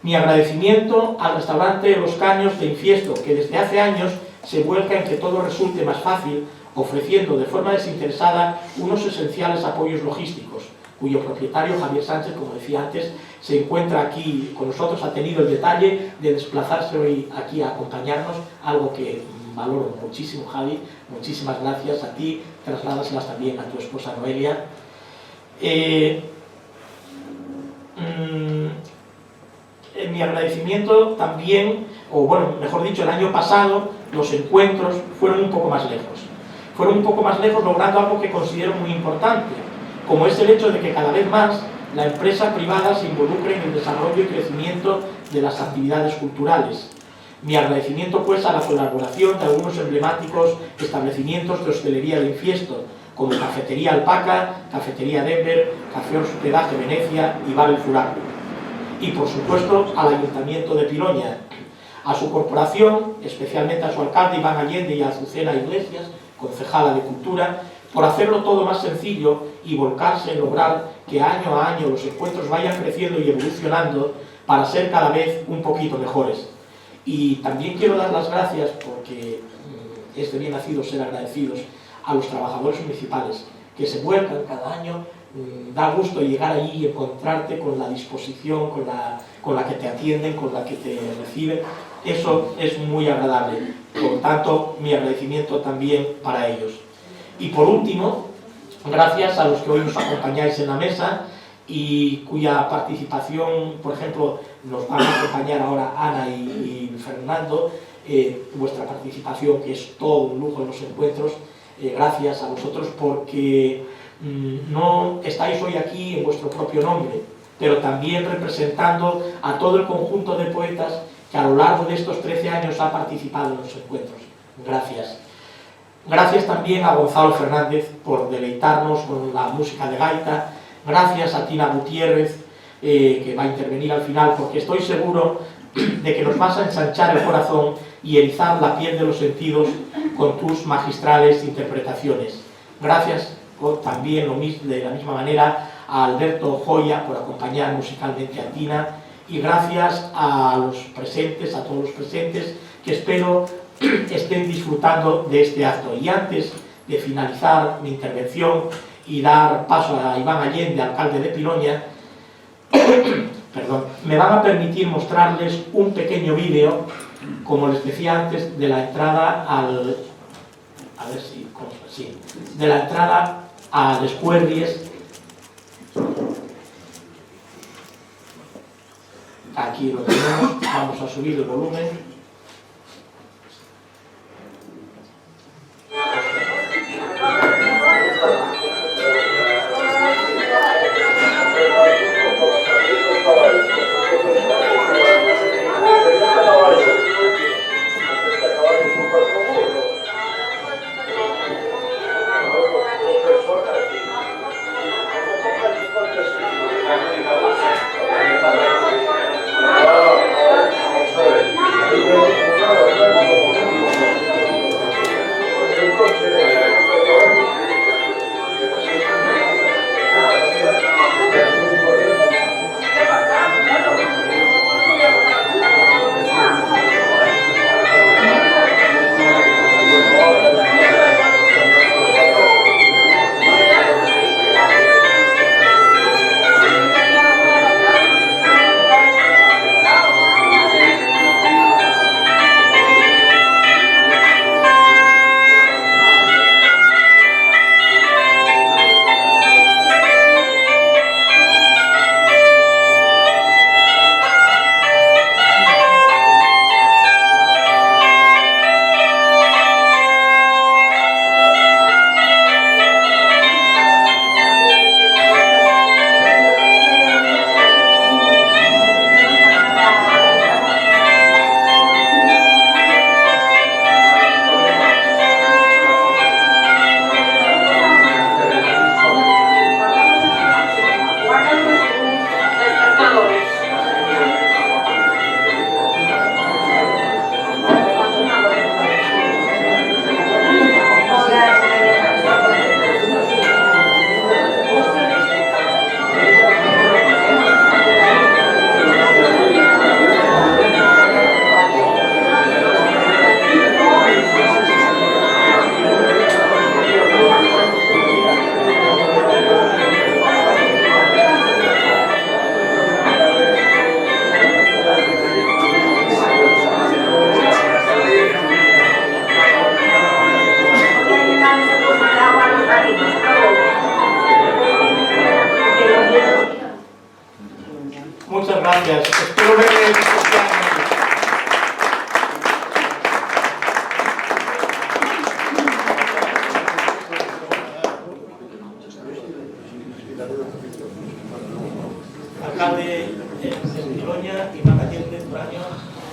Mi agradecimiento al restaurante Los Caños de Infiesto, que desde hace años se vuelca en que todo resulte más fácil, ofreciendo de forma desinteresada unos esenciales apoyos logísticos, cuyo propietario, Javier Sánchez, como decía antes, se encuentra aquí con nosotros, ha tenido el detalle de desplazarse hoy aquí a acompañarnos, algo que valoro muchísimo, Javi. Muchísimas gracias a ti, trasládaselas también a tu esposa Noelia. Mi agradecimiento también, o bueno, mejor dicho, el año pasado los encuentros fueron un poco más lejos. Fueron un poco más lejos logrando algo que considero muy importante, como es el hecho de que cada vez más la empresa privada se involucre en el desarrollo y crecimiento de las actividades culturales. Mi agradecimiento pues a la colaboración de algunos emblemáticos establecimientos de hostelería de Infiesto, como Cafetería Alpaca, Cafetería Denver, Café Hospedaje Venecia y Bar El Furaco. Y por supuesto al Ayuntamiento de Piloña, a su corporación, especialmente a su alcalde Iván Allende y a Azucena Iglesias, concejala de Cultura, por hacerlo todo más sencillo y volcarse en lograr que año a año los encuentros vayan creciendo y evolucionando para ser cada vez un poquito mejores. Y también quiero dar las gracias, porque es de bien nacido ser agradecidos, a los trabajadores municipales que se vuelcan cada año. Da gusto llegar allí y encontrarte con la disposición, con la que te atienden, con la que te reciben. Eso es muy agradable. Por tanto, mi agradecimiento también para ellos. Y por último, gracias a los que hoy nos acompañáis en la mesa y cuya participación, por ejemplo, nos van a acompañar ahora Ana y Fernando, vuestra participación, que es todo un lujo en los encuentros. Gracias a vosotros porque no estáis hoy aquí en vuestro propio nombre, pero también representando a todo el conjunto de poetas que a lo largo de estos 13 años ha participado en los encuentros. Gracias. Gracias también a Gonzalo Fernández por deleitarnos con la música de gaita. Gracias a Tina Gutiérrez, que va a intervenir al final, porque estoy seguro de que nos vas a ensanchar el corazón y erizar la piel de los sentidos con tus magistrales interpretaciones. Gracias también de la misma manera a Alberto Joya por acompañar musicalmente a Tina, y gracias a los presentes, a todos los presentes, que espero estén disfrutando de este acto. Y antes de finalizar mi intervención y dar paso a Iván Allende, alcalde de Piloña, perdón, me van a permitir mostrarles un pequeño vídeo, como les decía antes, de la entrada al... a ver si... sí, de la entrada al Escuerries, aquí lo tenemos, vamos a subir el volumen. Muchas gracias. Espero verles este año. Alcalde de Piloña y Macallente, Braño.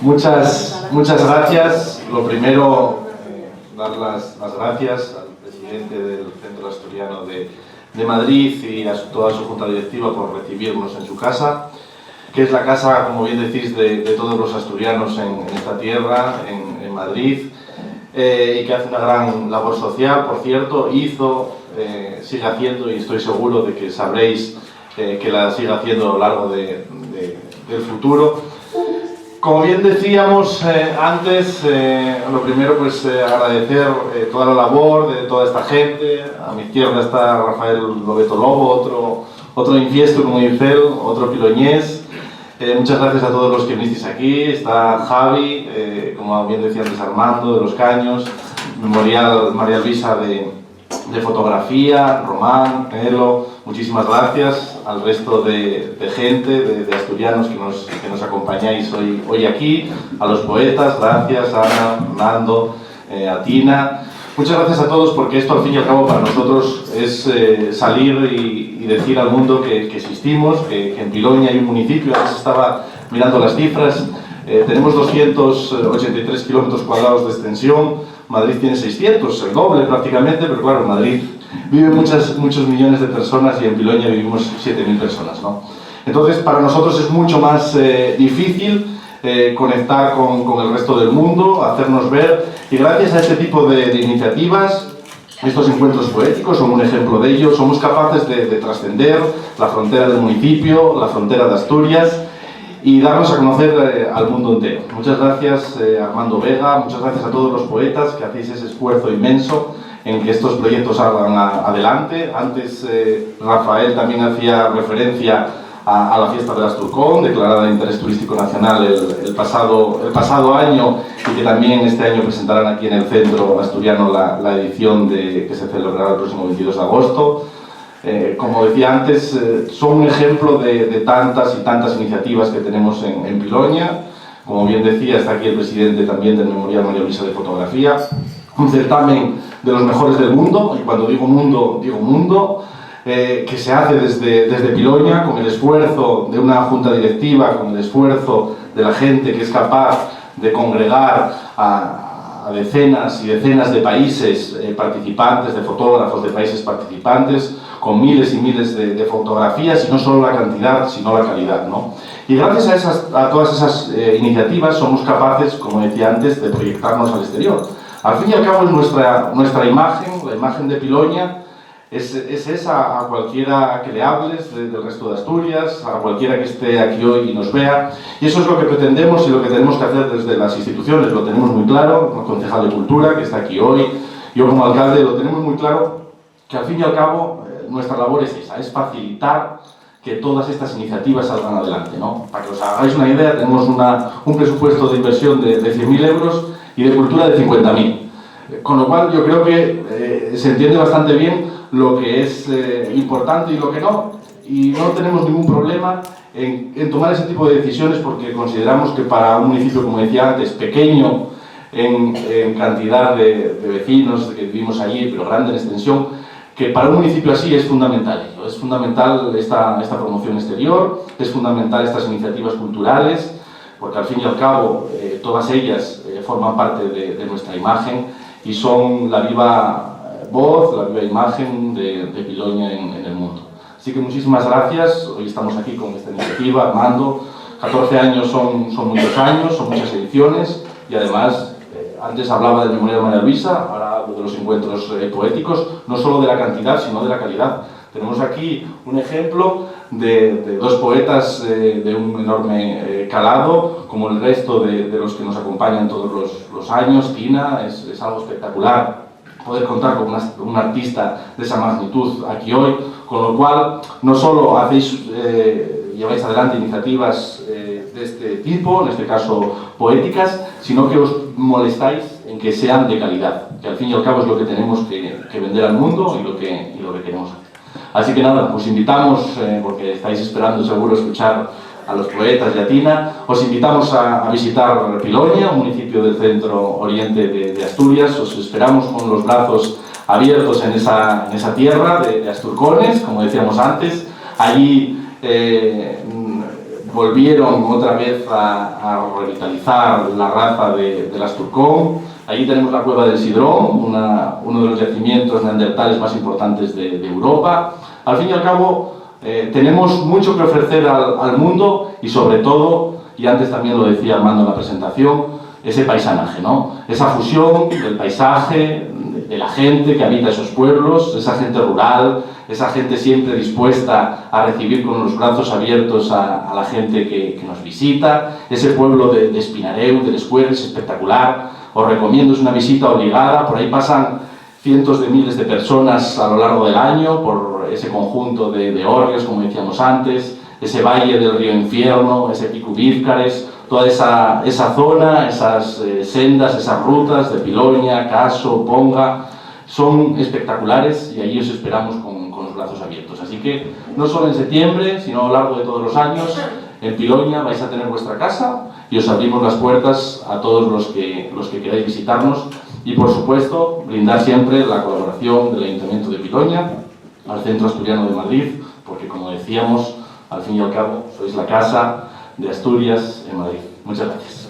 Muchas gracias. Lo primero, dar las gracias al presidente del Centro Asturiano de Madrid y a toda su junta directiva por recibirnos en su casa, que es la casa, como bien decís, de todos los asturianos en esta tierra, en Madrid, y que hace una gran labor social, por cierto, sigue haciendo, y estoy seguro de que sabréis que la sigue haciendo a lo largo del futuro. Como bien decíamos antes, lo primero pues agradecer toda la labor de toda esta gente. A mi izquierda está Rafael Lobeto Lobo, otro infiesto como dice él, otro piloñés. Muchas gracias a todos los que vinisteis aquí. Está Javi, como bien decía antes Armando, de Los Caños, Memorial María Luisa de Fotografía, Román, Elo. Muchísimas gracias al resto de gente, de asturianos que nos acompañáis hoy aquí, a los poetas, gracias, Ana, Nando, a Tina. Muchas gracias a todos, porque esto al fin y al cabo para nosotros es salir y decir al mundo que existimos, que en Piloña hay un municipio. Antes estaba mirando las cifras, tenemos 283 kilómetros cuadrados de extensión, Madrid tiene 600, el doble prácticamente, pero claro, en Madrid viven muchos millones de personas y en Piloña vivimos 7.000 personas, ¿no? Entonces, para nosotros es mucho más difícil conectar con el resto del mundo, hacernos ver, y gracias a este tipo de iniciativas, estos encuentros poéticos son un ejemplo de ello. Somos capaces de trascender la frontera del municipio, la frontera de Asturias, y darnos a conocer al mundo entero. Muchas gracias Armando Vega, muchas gracias a todos los poetas que hacéis ese esfuerzo inmenso en que estos proyectos salgan adelante. Antes Rafael también hacía referencia a la fiesta del Asturcón, declarada de interés turístico nacional el pasado año, y que también este año presentarán aquí en el Centro Asturiano la edición que se celebrará el próximo 22 de agosto. como decía antes, son un ejemplo de tantas y tantas iniciativas que tenemos en Piloña. Como bien decía, está aquí el presidente también del Memorial María Luisa de Fotografía, un certamen de los mejores del mundo, y cuando digo mundo, que se hace desde Piloña, con el esfuerzo de una junta directiva, con el esfuerzo de la gente que es capaz de congregar a decenas y decenas de países participantes, de fotógrafos de países participantes, con miles y miles de fotografías, y no solo la cantidad, sino la calidad, ¿no? Y gracias a todas esas iniciativas somos capaces, como decía antes, de proyectarnos al exterior. Al fin y al cabo es nuestra imagen, la imagen de Piloña, es esa a cualquiera que le hables del resto de Asturias, a cualquiera que esté aquí hoy y nos vea. Y eso es lo que pretendemos y lo que tenemos que hacer desde las instituciones. Lo tenemos muy claro, el concejal de Cultura, que está aquí hoy, yo como alcalde, lo tenemos muy claro, que al fin y al cabo nuestra labor es esa, es facilitar que todas estas iniciativas salgan adelante, ¿no? Para que os hagáis una idea, tenemos un presupuesto de inversión de 100.000 euros y de cultura de 50.000. Con lo cual yo creo que se entiende bastante bien lo que es importante y lo que no, y no tenemos ningún problema en tomar ese tipo de decisiones, porque consideramos que para un municipio, como decía antes, pequeño en cantidad de vecinos que vivimos allí, pero grande en extensión, que para un municipio así es fundamental ello. Es fundamental esta promoción exterior, es fundamental estas iniciativas culturales, porque al fin y al cabo todas ellas forman parte de nuestra imagen y son la viva voz, la viva imagen de Piloña en el mundo. Así que muchísimas gracias. Hoy estamos aquí con esta iniciativa, Armando. 14 años son muchos años, son muchas ediciones, y además, antes hablaba del Memorial María Luisa, ahora hablo de los encuentros poéticos, no solo de la cantidad, sino de la calidad. Tenemos aquí un ejemplo de dos poetas de un enorme calado, como el resto de los que nos acompañan todos los años. Tina, es algo espectacular poder contar con un artista de esa magnitud aquí hoy, con lo cual no solo lleváis adelante iniciativas de este tipo, en este caso poéticas, sino que os molestáis en que sean de calidad, que al fin y al cabo es lo que tenemos que vender al mundo y lo que queremos hacer. Así que nada, os invitamos, porque estáis esperando seguro escuchar a los poetas y a Tina, os invitamos a visitar Piloña, un municipio del centro oriente de Asturias. Os esperamos con los brazos abiertos en esa tierra de Asturcones, como decíamos antes. Allí volvieron otra vez a revitalizar la raza del Asturcón. Allí tenemos la cueva del Sidrón, uno de los yacimientos neandertales más importantes de Europa. Al fin y al cabo, tenemos mucho que ofrecer al mundo, y sobre todo, y antes también lo decía Armando en la presentación, ese paisanaje, ¿no? Esa fusión del paisaje, de la gente que habita esos pueblos, esa gente rural, esa gente siempre dispuesta a recibir con los brazos abiertos a la gente que nos visita. Ese pueblo de Espinareu, del Escuer, es espectacular. Os recomiendo, es una visita obligada. Por ahí pasan cientos de miles de personas a lo largo del año por ese conjunto de hórreos, como decíamos antes, ese valle del río Infierno, ese Pico Vízcares, toda esa zona, esas sendas, esas rutas de Piloña, Caso, Ponga, son espectaculares, y allí os esperamos con los brazos abiertos. Así que no solo en septiembre, sino a lo largo de todos los años, en Piloña vais a tener vuestra casa, y os abrimos las puertas a todos los que queráis visitarnos. Y por supuesto, brindar siempre la colaboración del Ayuntamiento de Piloña al Centro Asturiano de Madrid, porque como decíamos, al fin y al cabo, sois la casa de Asturias en Madrid. Muchas gracias.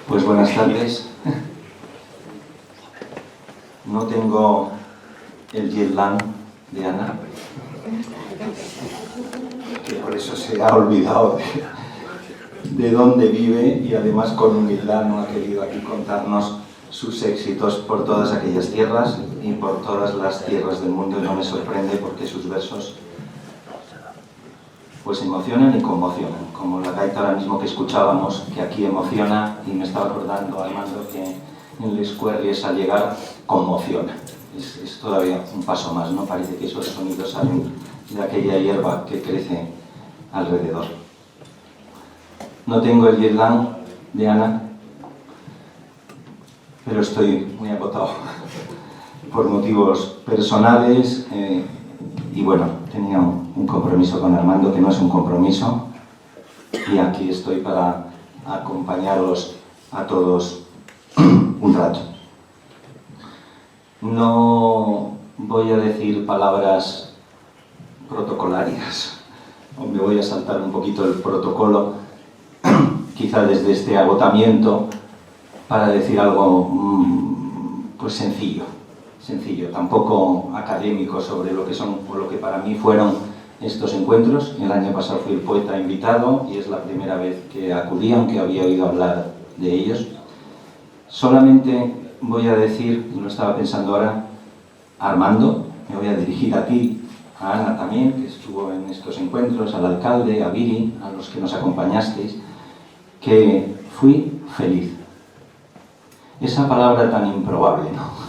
Pues buenas tardes. No tengo el jet lag de Ana, que por eso se ha olvidado de dónde vive, y además con humildad no ha querido aquí contarnos sus éxitos por todas aquellas tierras y por todas las tierras del mundo, y no me sorprende porque sus versos pues emocionan y conmocionan, como la gaita ahora mismo que escuchábamos, que aquí emociona, y me estaba acordando, Armando, que en Les Cuerries al llegar conmociona. Es todavía un paso más, ¿no? Parece que esos sonidos salen de aquella hierba que crece alrededor. No tengo el jet lag de Ana, pero estoy muy agotado por motivos personales, y bueno, tenía un compromiso con Armando que no es un compromiso, y aquí estoy para acompañaros a todos un rato. No voy a decir palabras protocolarias, o me voy a saltar un poquito el protocolo, quizá desde este agotamiento, para decir algo pues sencillo, tampoco académico, sobre lo que son o lo que para mí fueron estos encuentros. El año pasado fui el poeta invitado y es la primera vez que acudí, aunque había oído hablar de ellos. Solamente voy a decir, y lo estaba pensando ahora, Armando, me voy a dirigir a ti, a Ana también, que estuvo en estos encuentros, al alcalde, a Viri, a los que nos acompañasteis, que fui feliz. Esa palabra tan improbable, ¿no?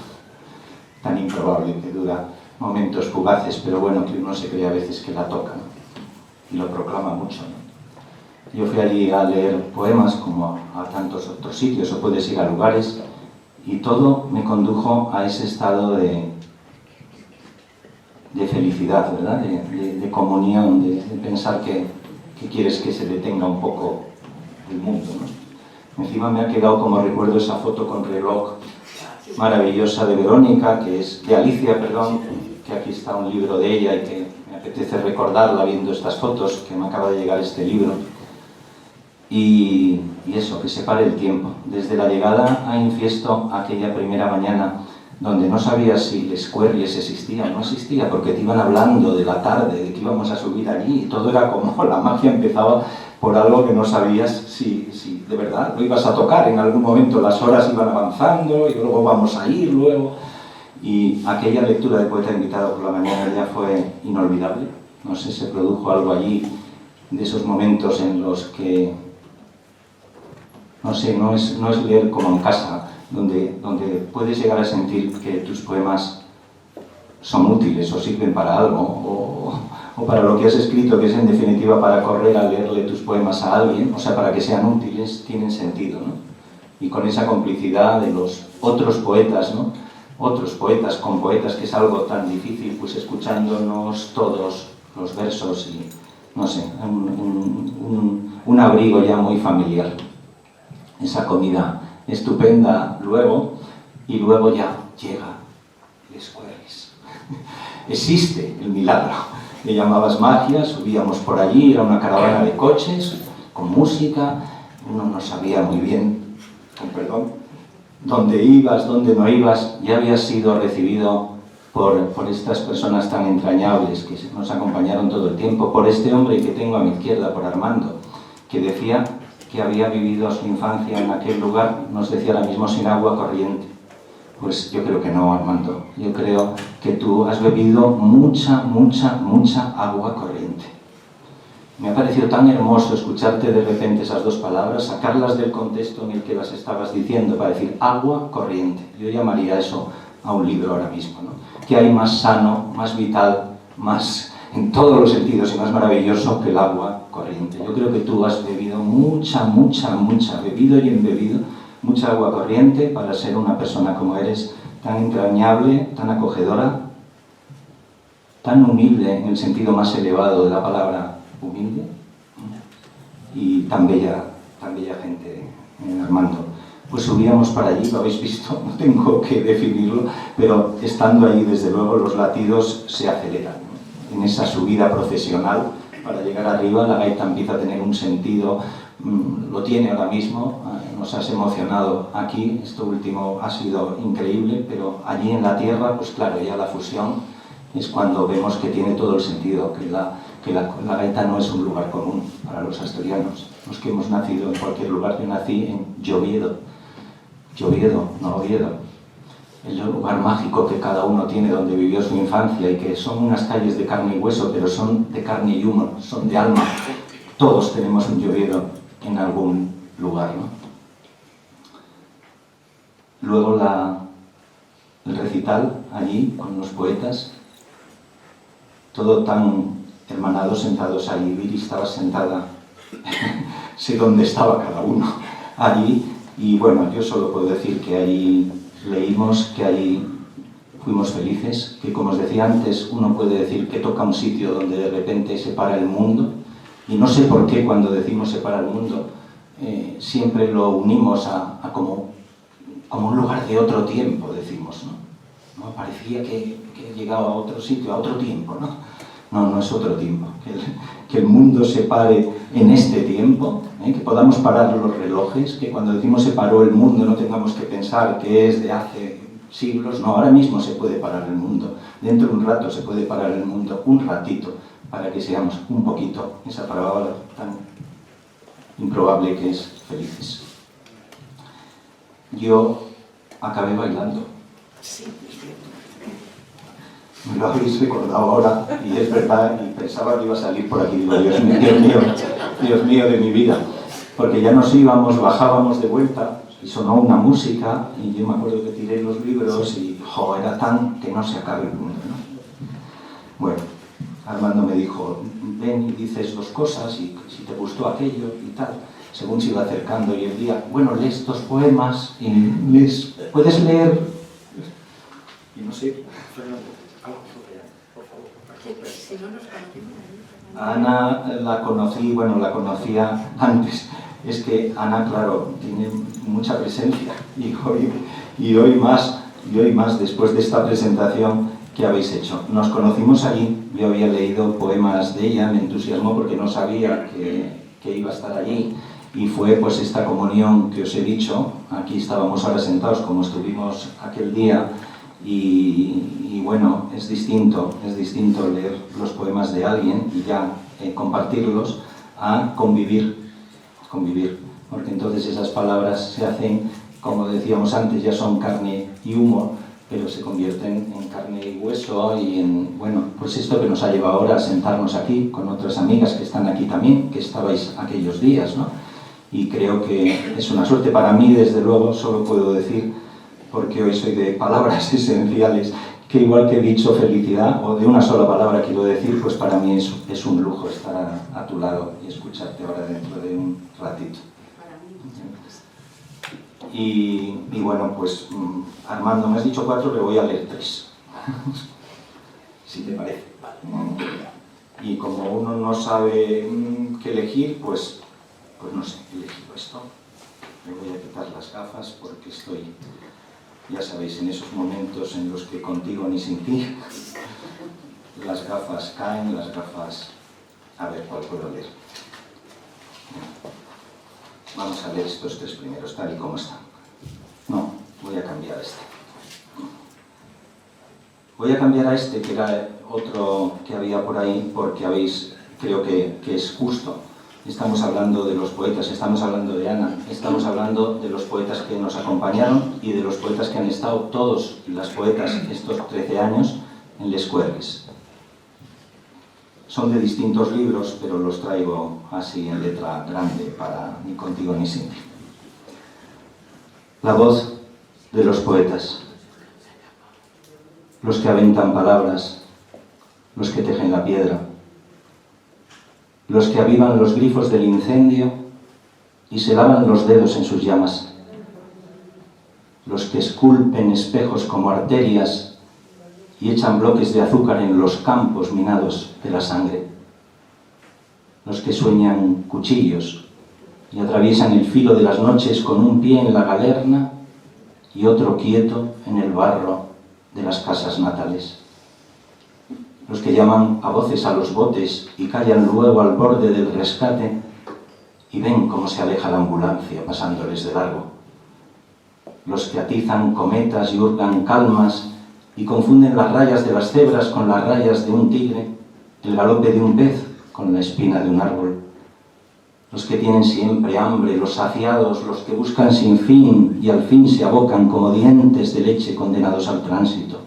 Tan improbable, que dura momentos fugaces, pero bueno, que uno se cree a veces que la toca, ¿no? Y lo proclama mucho, ¿no? Yo fui allí a leer poemas, como a tantos otros sitios, o puedes ir a lugares, y todo me condujo a ese estado de felicidad, ¿verdad? De comunión, de pensar que quieres que se detenga un poco el mundo, ¿no? Encima me ha quedado como recuerdo esa foto con reloj maravillosa de Verónica, que es de Alicia, perdón, que aquí está un libro de ella y que me apetece recordarla viendo estas fotos, que me acaba de llegar este libro. Y eso, que se pare el tiempo. Desde la llegada a Infiesto, aquella primera mañana, donde no sabías si Les Cuerries existía o no existía, porque te iban hablando de la tarde, de que íbamos a subir allí, y todo era como la magia empezaba por algo que no sabías si de verdad lo ibas a tocar. En algún momento las horas iban avanzando y luego vamos a ir luego. Y aquella lectura de poeta invitado por la mañana ya fue inolvidable. No sé, se produjo algo allí de esos momentos en los que, no sé, no es leer como en casa, donde puedes llegar a sentir que tus poemas son útiles o sirven para algo, o para lo que has escrito, que es en definitiva para correr a leerle tus poemas a alguien, o sea, para que sean útiles, tienen sentido, ¿no? Y con esa complicidad de los otros poetas, ¿no? Otros poetas con poetas, que es algo tan difícil, pues escuchándonos todos los versos y, no sé, un abrigo ya muy familiar. Esa comida estupenda luego, y luego ya llega Les Cuerries. Existe el milagro. Le llamabas magia, subíamos por allí, era una caravana de coches, con música, uno no sabía muy bien, con perdón, dónde ibas, dónde no ibas. Ya habías sido recibido por estas personas tan entrañables que nos acompañaron todo el tiempo, por este hombre que tengo a mi izquierda, por Armando, que decía que había vivido su infancia en aquel lugar, nos decía ahora mismo, sin agua corriente. Pues yo creo que no, Armando. Yo creo que tú has bebido mucha agua corriente. Me ha parecido tan hermoso escucharte de repente esas dos palabras, sacarlas del contexto en el que las estabas diciendo, para decir agua corriente. Yo llamaría eso a un libro ahora mismo, ¿no? ¿Qué hay más sano, más vital, más en todos los sentidos y más maravilloso que el agua corriente? Yo creo que tú has bebido mucha, bebido y embebido mucha agua corriente para ser una persona como eres, tan entrañable, tan acogedora, tan humilde en el sentido más elevado de la palabra humilde, y tan bella gente, Armando. Pues subíamos para allí, lo habéis visto, no tengo que definirlo, pero estando ahí, desde luego, los latidos se aceleran, ¿no? En esa subida procesional, para llegar arriba, la gaita empieza a tener un sentido, lo tiene ahora mismo, nos has emocionado aquí, esto último ha sido increíble, pero allí en la tierra, pues claro, ya la fusión es cuando vemos que tiene todo el sentido, que la gaita no es un lugar común para los asturianos, los que hemos nacido en cualquier lugar. Yo nací en Lloviedo, no Oviedo, el lugar mágico que cada uno tiene donde vivió su infancia y que son unas calles de carne y hueso, pero son de carne y humo, son de alma. Todos tenemos un Lloviedo en algún lugar, ¿no? Luego el recital allí con los poetas, todo tan hermanados, sentados allí. Viri estaba sentada, sé dónde estaba cada uno allí, y bueno, yo solo puedo decir que allí leímos, que allí fuimos felices, que como os decía antes, uno puede decir que toca un sitio donde de repente se para el mundo, y no sé por qué cuando decimos se para el mundo, siempre lo unimos a como un lugar de otro tiempo, decimos, ¿no? Parecía que llegaba a otro sitio, a otro tiempo, ¿no? No es otro tiempo. Que el mundo se pare en este tiempo, que podamos parar los relojes, que cuando decimos se paró el mundo no tengamos que pensar que es de hace siglos. No, ahora mismo se puede parar el mundo. Dentro de un rato se puede parar el mundo, un ratito, para que seamos un poquito, esa palabra tan improbable que es, felices. Yo acabé bailando. Sí. Me lo habéis recordado ahora, y es verdad, y pensaba que iba a salir por aquí. Digo, Dios mío de mi vida. Porque ya nos íbamos, bajábamos de vuelta, y sonó una música, y yo me acuerdo que tiré los libros, y era tan que no se acabe el mundo, ¿no? Bueno, Armando me dijo, ven y dices dos cosas, y si te gustó aquello y tal. Según se iba acercando y el día, bueno, lees dos poemas, y puedes leer, y no sé, Ana la conocía antes. Es que Ana, claro, tiene mucha presencia, y hoy más después de esta presentación que habéis hecho. Nos conocimos allí, yo había leído poemas de ella, me entusiasmó porque no sabía que iba a estar allí, y fue pues esta comunión que os he dicho. Aquí estábamos ahora sentados como estuvimos aquel día, y bueno, es distinto leer los poemas de alguien y ya compartirlos a convivir, porque entonces esas palabras se hacen, como decíamos antes, ya son carne y humo, pero se convierten en carne y hueso, y en, bueno, pues esto que nos ha llevado ahora a sentarnos aquí con otras amigas que están aquí también, que estabais aquellos días, ¿no? Y creo que es una suerte para mí, desde luego, solo puedo decir, porque hoy soy de palabras esenciales, que igual que he dicho felicidad, o de una sola palabra quiero decir, pues para mí es un lujo estar a tu lado y escucharte ahora dentro de un ratito. Y bueno, pues Armando, me has dicho 4, pero voy a leer 3, si te parece. Y como uno no sabe qué elegir, pues no sé, he elegido esto. Me voy a quitar las gafas porque estoy, ya sabéis, en esos momentos en los que contigo ni sin ti, las gafas caen, las gafas... A ver, ¿cuál puedo leer? Vamos a leer estos 3 primeros, tal y como están. No, voy a cambiar este. Voy a cambiar a este, que era otro que había por ahí, porque creo que es justo. Estamos hablando de los poetas, estamos hablando de Ana, estamos hablando de los poetas que nos acompañaron y de los poetas que han estado, todos las poetas, estos 13 años en Les Cuerres. Son de distintos libros, pero los traigo así en letra grande para ni contigo ni sin ti. La voz de los poetas. los que aventan palabras, los que tejen la piedra, los que avivan los grifos del incendio y se lavan los dedos en sus llamas, los que esculpen espejos como arterias y echan bloques de azúcar en los campos minados de la sangre, los que sueñan cuchillos y atraviesan el filo de las noches con un pie en la galerna y otro quieto en el barro de las casas natales, los que llaman a voces a los botes y callan luego al borde del rescate y ven cómo se aleja la ambulancia pasándoles de largo, los que atizan cometas y hurgan calmas y confunden las rayas de las cebras con las rayas de un tigre, el galope de un pez con la espina de un árbol, los que tienen siempre hambre, los saciados, los que buscan sin fin y al fin se abocan como dientes de leche condenados al tránsito,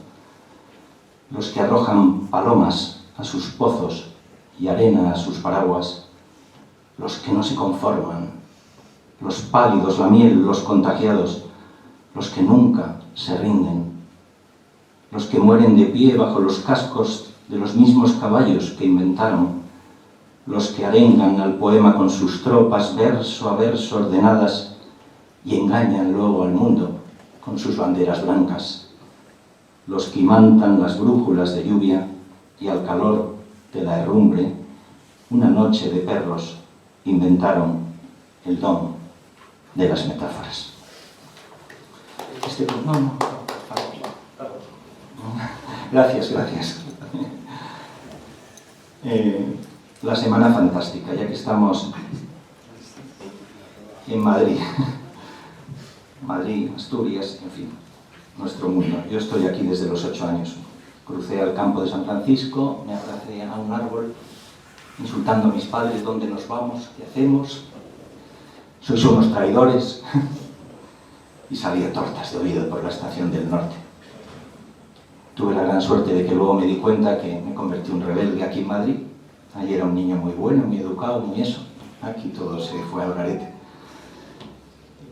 los que arrojan palomas a sus pozos y arena a sus paraguas, los que no se conforman, los pálidos, la miel, los contagiados, los que nunca se rinden, los que mueren de pie bajo los cascos de los mismos caballos que inventaron, los que arengan al poema con sus tropas verso a verso ordenadas y engañan luego al mundo con sus banderas blancas, los que imantan las brújulas de lluvia y al calor de la herrumbre, una noche de perros, inventaron el don de las metáforas. Gracias. La semana fantástica, ya que estamos en Madrid, Asturias, en fin, nuestro mundo. Yo estoy aquí desde los 8 años. Crucé al campo de San Francisco, me abracé a un árbol, insultando a mis padres, ¿dónde nos vamos? ¿Qué hacemos? Sois unos traidores. Y salí a tortas de oído por la estación del norte. Tuve la gran suerte de que luego me di cuenta que me convertí en un rebelde aquí en Madrid. Allí era un niño muy bueno, muy educado, muy eso. Aquí todo se fue al garete.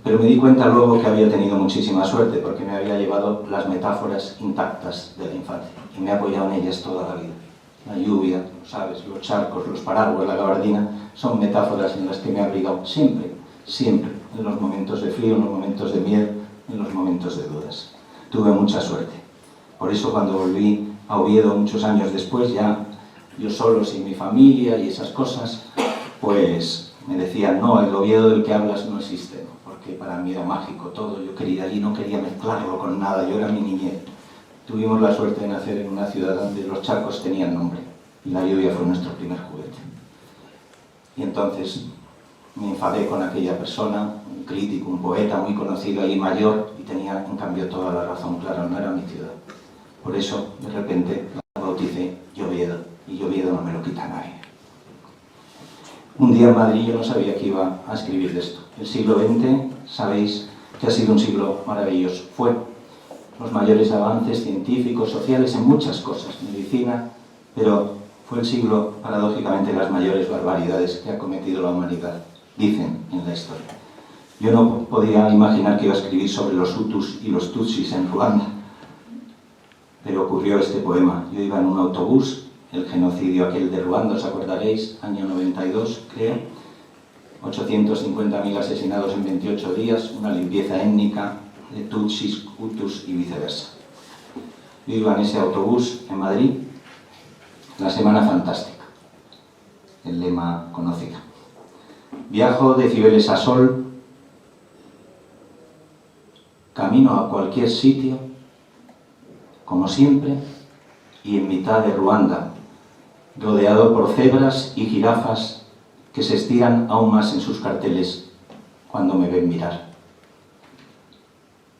Pero me di cuenta luego que había tenido muchísima suerte porque me había llevado las metáforas intactas de la infancia y me he apoyado en ellas toda la vida. La lluvia, ¿sabes? Los charcos, los paraguas, la gabardina, son metáforas en las que me he abrigado siempre, en los momentos de frío, en los momentos de miedo, en los momentos de dudas. Tuve mucha suerte. Por eso cuando volví a Oviedo muchos años después, ya yo solo, sin mi familia y esas cosas, pues me decían, no, el Oviedo del que hablas no existe, ¿no? Porque para mí era mágico todo, yo quería allí, no quería mezclarlo con nada, yo era mi niñez. Tuvimos la suerte de nacer en una ciudad donde los charcos tenían nombre y la lluvia fue nuestro primer juguete. Y entonces me enfadé con aquella persona, un crítico, un poeta muy conocido ahí mayor, y tenía en cambio toda la razón, claro, no era mi ciudad. Por eso, de repente, la bauticé Oviedo, y Oviedo no me lo quita nadie. Un día en Madrid yo no sabía que iba a escribir de esto. El siglo XX, sabéis que ha sido un siglo maravilloso. Fue los mayores avances científicos, sociales, en muchas cosas, medicina, pero fue el siglo, paradójicamente, de las mayores barbaridades que ha cometido la humanidad, dicen en la historia. Yo no podía imaginar que iba a escribir sobre los Hutus y los Tutsis en Ruanda, pero ocurrió este poema. Yo iba en un autobús, el genocidio aquel de Ruanda, os acordaréis, año 92, creo, 850.000 asesinados en 28 días, una limpieza étnica de Tutsis, Hutus y viceversa. Yo iba en ese autobús en Madrid, la semana fantástica, el lema conocido. Viajo de Cibeles a Sol, camino a cualquier sitio, como siempre, y en mitad de Ruanda, rodeado por cebras y jirafas que se estiran aún más en sus carteles cuando me ven mirar.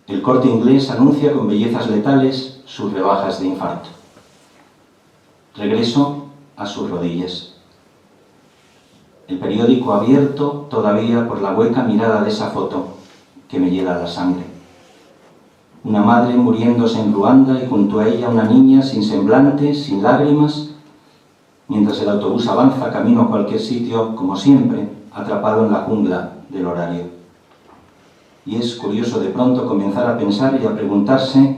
El Corte Inglés anuncia con bellezas letales sus rebajas de infarto. Regreso a sus rodillas. El periódico abierto todavía por la hueca mirada de esa foto que me hiela la sangre. Una madre muriéndose en Ruanda y junto a ella una niña sin semblante, sin lágrimas, mientras el autobús avanza camino a cualquier sitio, como siempre, atrapado en la jungla del horario. Y es curioso de pronto comenzar a pensar y a preguntarse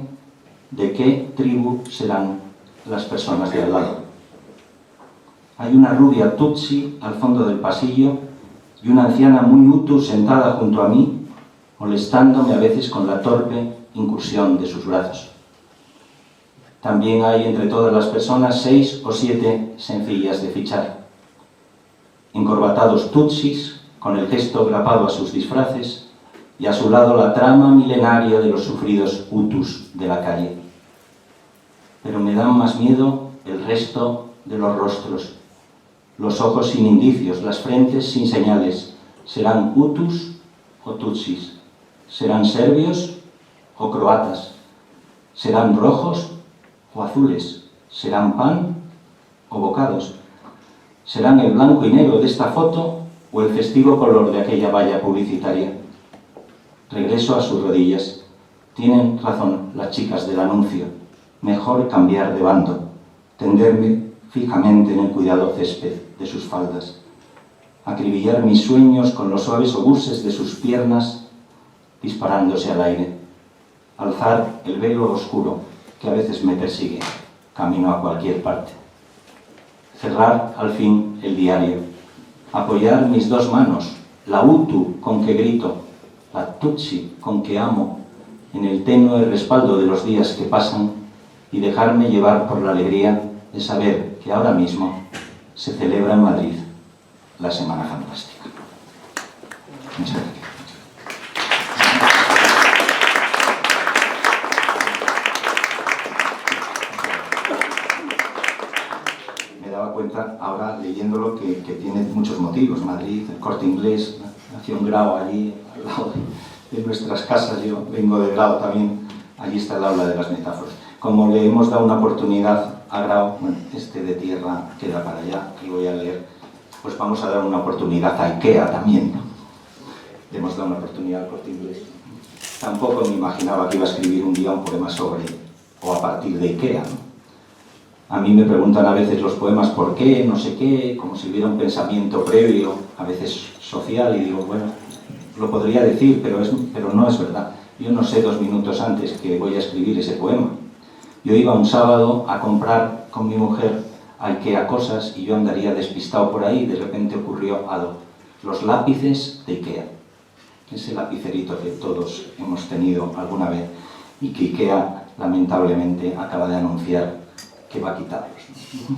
de qué tribu serán las personas de al lado. Hay una rubia tutsi al fondo del pasillo y una anciana muy hutu sentada junto a mí, molestándome a veces con la torpe incursión de sus brazos. También hay entre todas las personas 6 o 7 sencillas de fichar. Encorbatados tutsis, con el gesto grapado a sus disfraces, y a su lado la trama milenaria de los sufridos hutus de la calle. Pero me dan más miedo el resto de los rostros. Los ojos sin indicios, las frentes sin señales. ¿Serán hutus o tutsis? ¿Serán serbios o croatas? ¿Serán rojos o azules? ¿Serán pan o bocados? ¿Serán el blanco y negro de esta foto o el festivo color de aquella valla publicitaria? Regreso a sus rodillas. Tienen razón las chicas del anuncio. Mejor cambiar de bando, tenderme fijamente en el cuidado césped de sus faldas, acribillar mis sueños con los suaves obuses de sus piernas disparándose al aire, alzar el velo oscuro que a veces me persigue, camino a cualquier parte, cerrar al fin el diario, apoyar mis 2 manos, la hutu con que grito, la tutsi con que amo, en el tenue respaldo de los días que pasan, y dejarme llevar por la alegría de saber que ahora mismo se celebra en Madrid la Semana Fantástica. Muchas gracias. Me daba cuenta ahora leyéndolo que tiene muchos motivos. Madrid, el Corte Inglés, nació un Grau allí al lado de nuestras casas. Yo vengo de Grau también, allí está el aula de las metáforas. Como le hemos dado una oportunidad a Grau, bueno, este de tierra queda para allá, que voy a leer, pues vamos a dar una oportunidad a IKEA también, ¿no? Le hemos dado una oportunidad al Corte Inglés. Tampoco me imaginaba que iba a escribir un día un poema sobre o a partir de IKEA, ¿no? A mí me preguntan a veces los poemas por qué, no sé qué, como si hubiera un pensamiento previo, a veces social, y digo, bueno, lo podría decir, pero no es verdad. Yo no sé 2 minutos antes que voy a escribir ese poema. Yo iba un sábado a comprar con mi mujer a IKEA cosas y yo andaría despistado por ahí y de repente ocurrió algo. Los lápices de IKEA. Ese lapicerito que todos hemos tenido alguna vez y que IKEA lamentablemente acaba de anunciar que va a quitarlos, ¿no?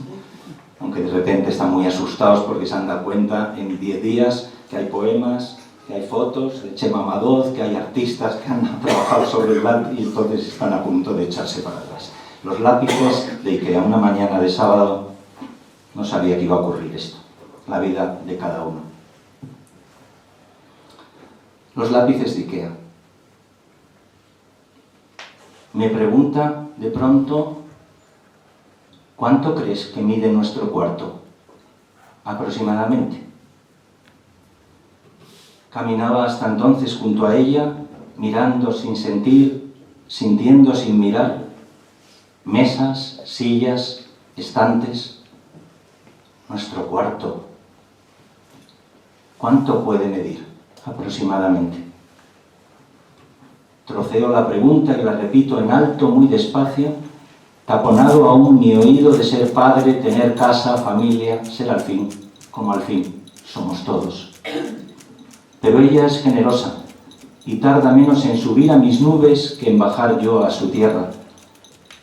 Aunque de repente están muy asustados porque se han dado cuenta en 10 días que hay poemas, que hay fotos de Chema Madoz, que hay artistas que han trabajado sobre el lápiz y entonces están a punto de echarse para atrás. Los lápices de IKEA, una mañana de sábado, no sabía que iba a ocurrir esto. La vida de cada uno. Los lápices de IKEA. Me pregunta de pronto, ¿cuánto crees que mide nuestro cuarto? Aproximadamente. Caminaba hasta entonces junto a ella, mirando sin sentir, sintiendo sin mirar. Mesas, sillas, estantes. Nuestro cuarto. ¿Cuánto puede medir? Aproximadamente. Troceo la pregunta y la repito en alto, muy despacio, taponado aún mi oído de ser padre, tener casa, familia, ser al fin, como al fin, somos todos. Pero ella es generosa y tarda menos en subir a mis nubes que en bajar yo a su tierra.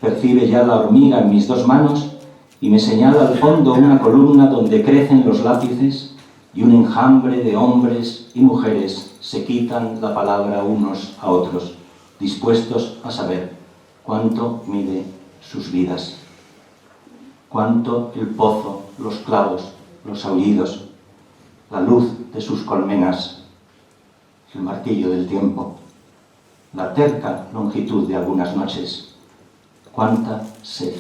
Percibe ya la hormiga en mis 2 manos y me señala al fondo una columna donde crecen los lápices y un enjambre de hombres y mujeres se quitan la palabra unos a otros, dispuestos a saber cuánto mide sus vidas, cuánto el pozo, los clavos, los aullidos, la luz de sus colmenas, el martillo del tiempo, la terca longitud de algunas noches, cuánta sed,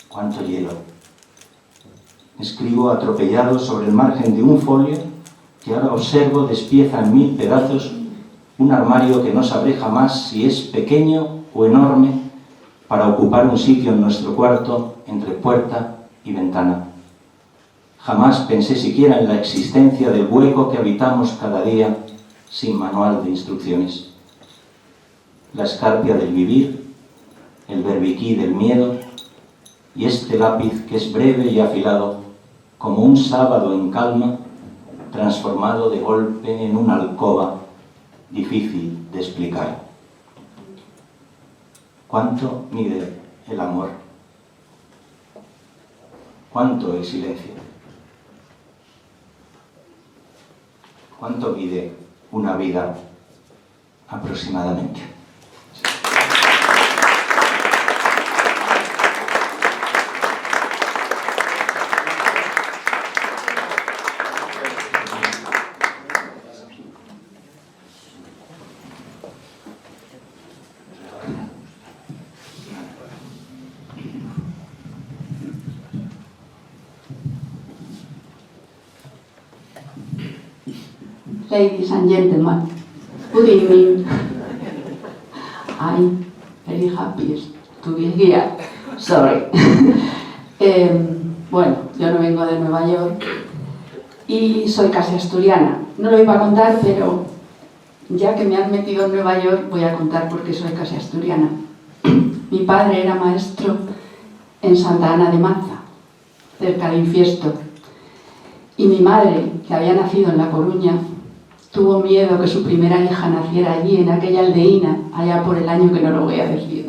cuánto hielo. Escribo atropellado sobre el margen de un folio que ahora observo despieza en 1000 pedazos un armario que no sabré jamás si es pequeño o enorme para ocupar un sitio en nuestro cuarto entre puerta y ventana. Jamás pensé siquiera en la existencia del hueco que habitamos cada día sin manual de instrucciones. La escarpia del vivir el berbiquí del miedo y este lápiz que es breve y afilado como un sábado en calma, transformado de golpe en una alcoba difícil de explicar. ¿Cuánto mide el amor? ¿Cuánto el silencio? ¿Cuánto mide una vida aproximadamente? Ladies and gentlemen, good evening. I'm very happy to be here. Sorry. Bueno, yo no vengo de Nueva York y soy casi asturiana. No lo iba a contar, pero ya que me han metido en Nueva York, voy a contar por qué soy casi asturiana. Mi padre era maestro en Santa Ana de Maza, cerca de Infiesto. Y mi madre, que había nacido en La Coruña, tuvo miedo que su primera hija naciera allí, en aquella aldeína, allá por el año que no lo voy a decir.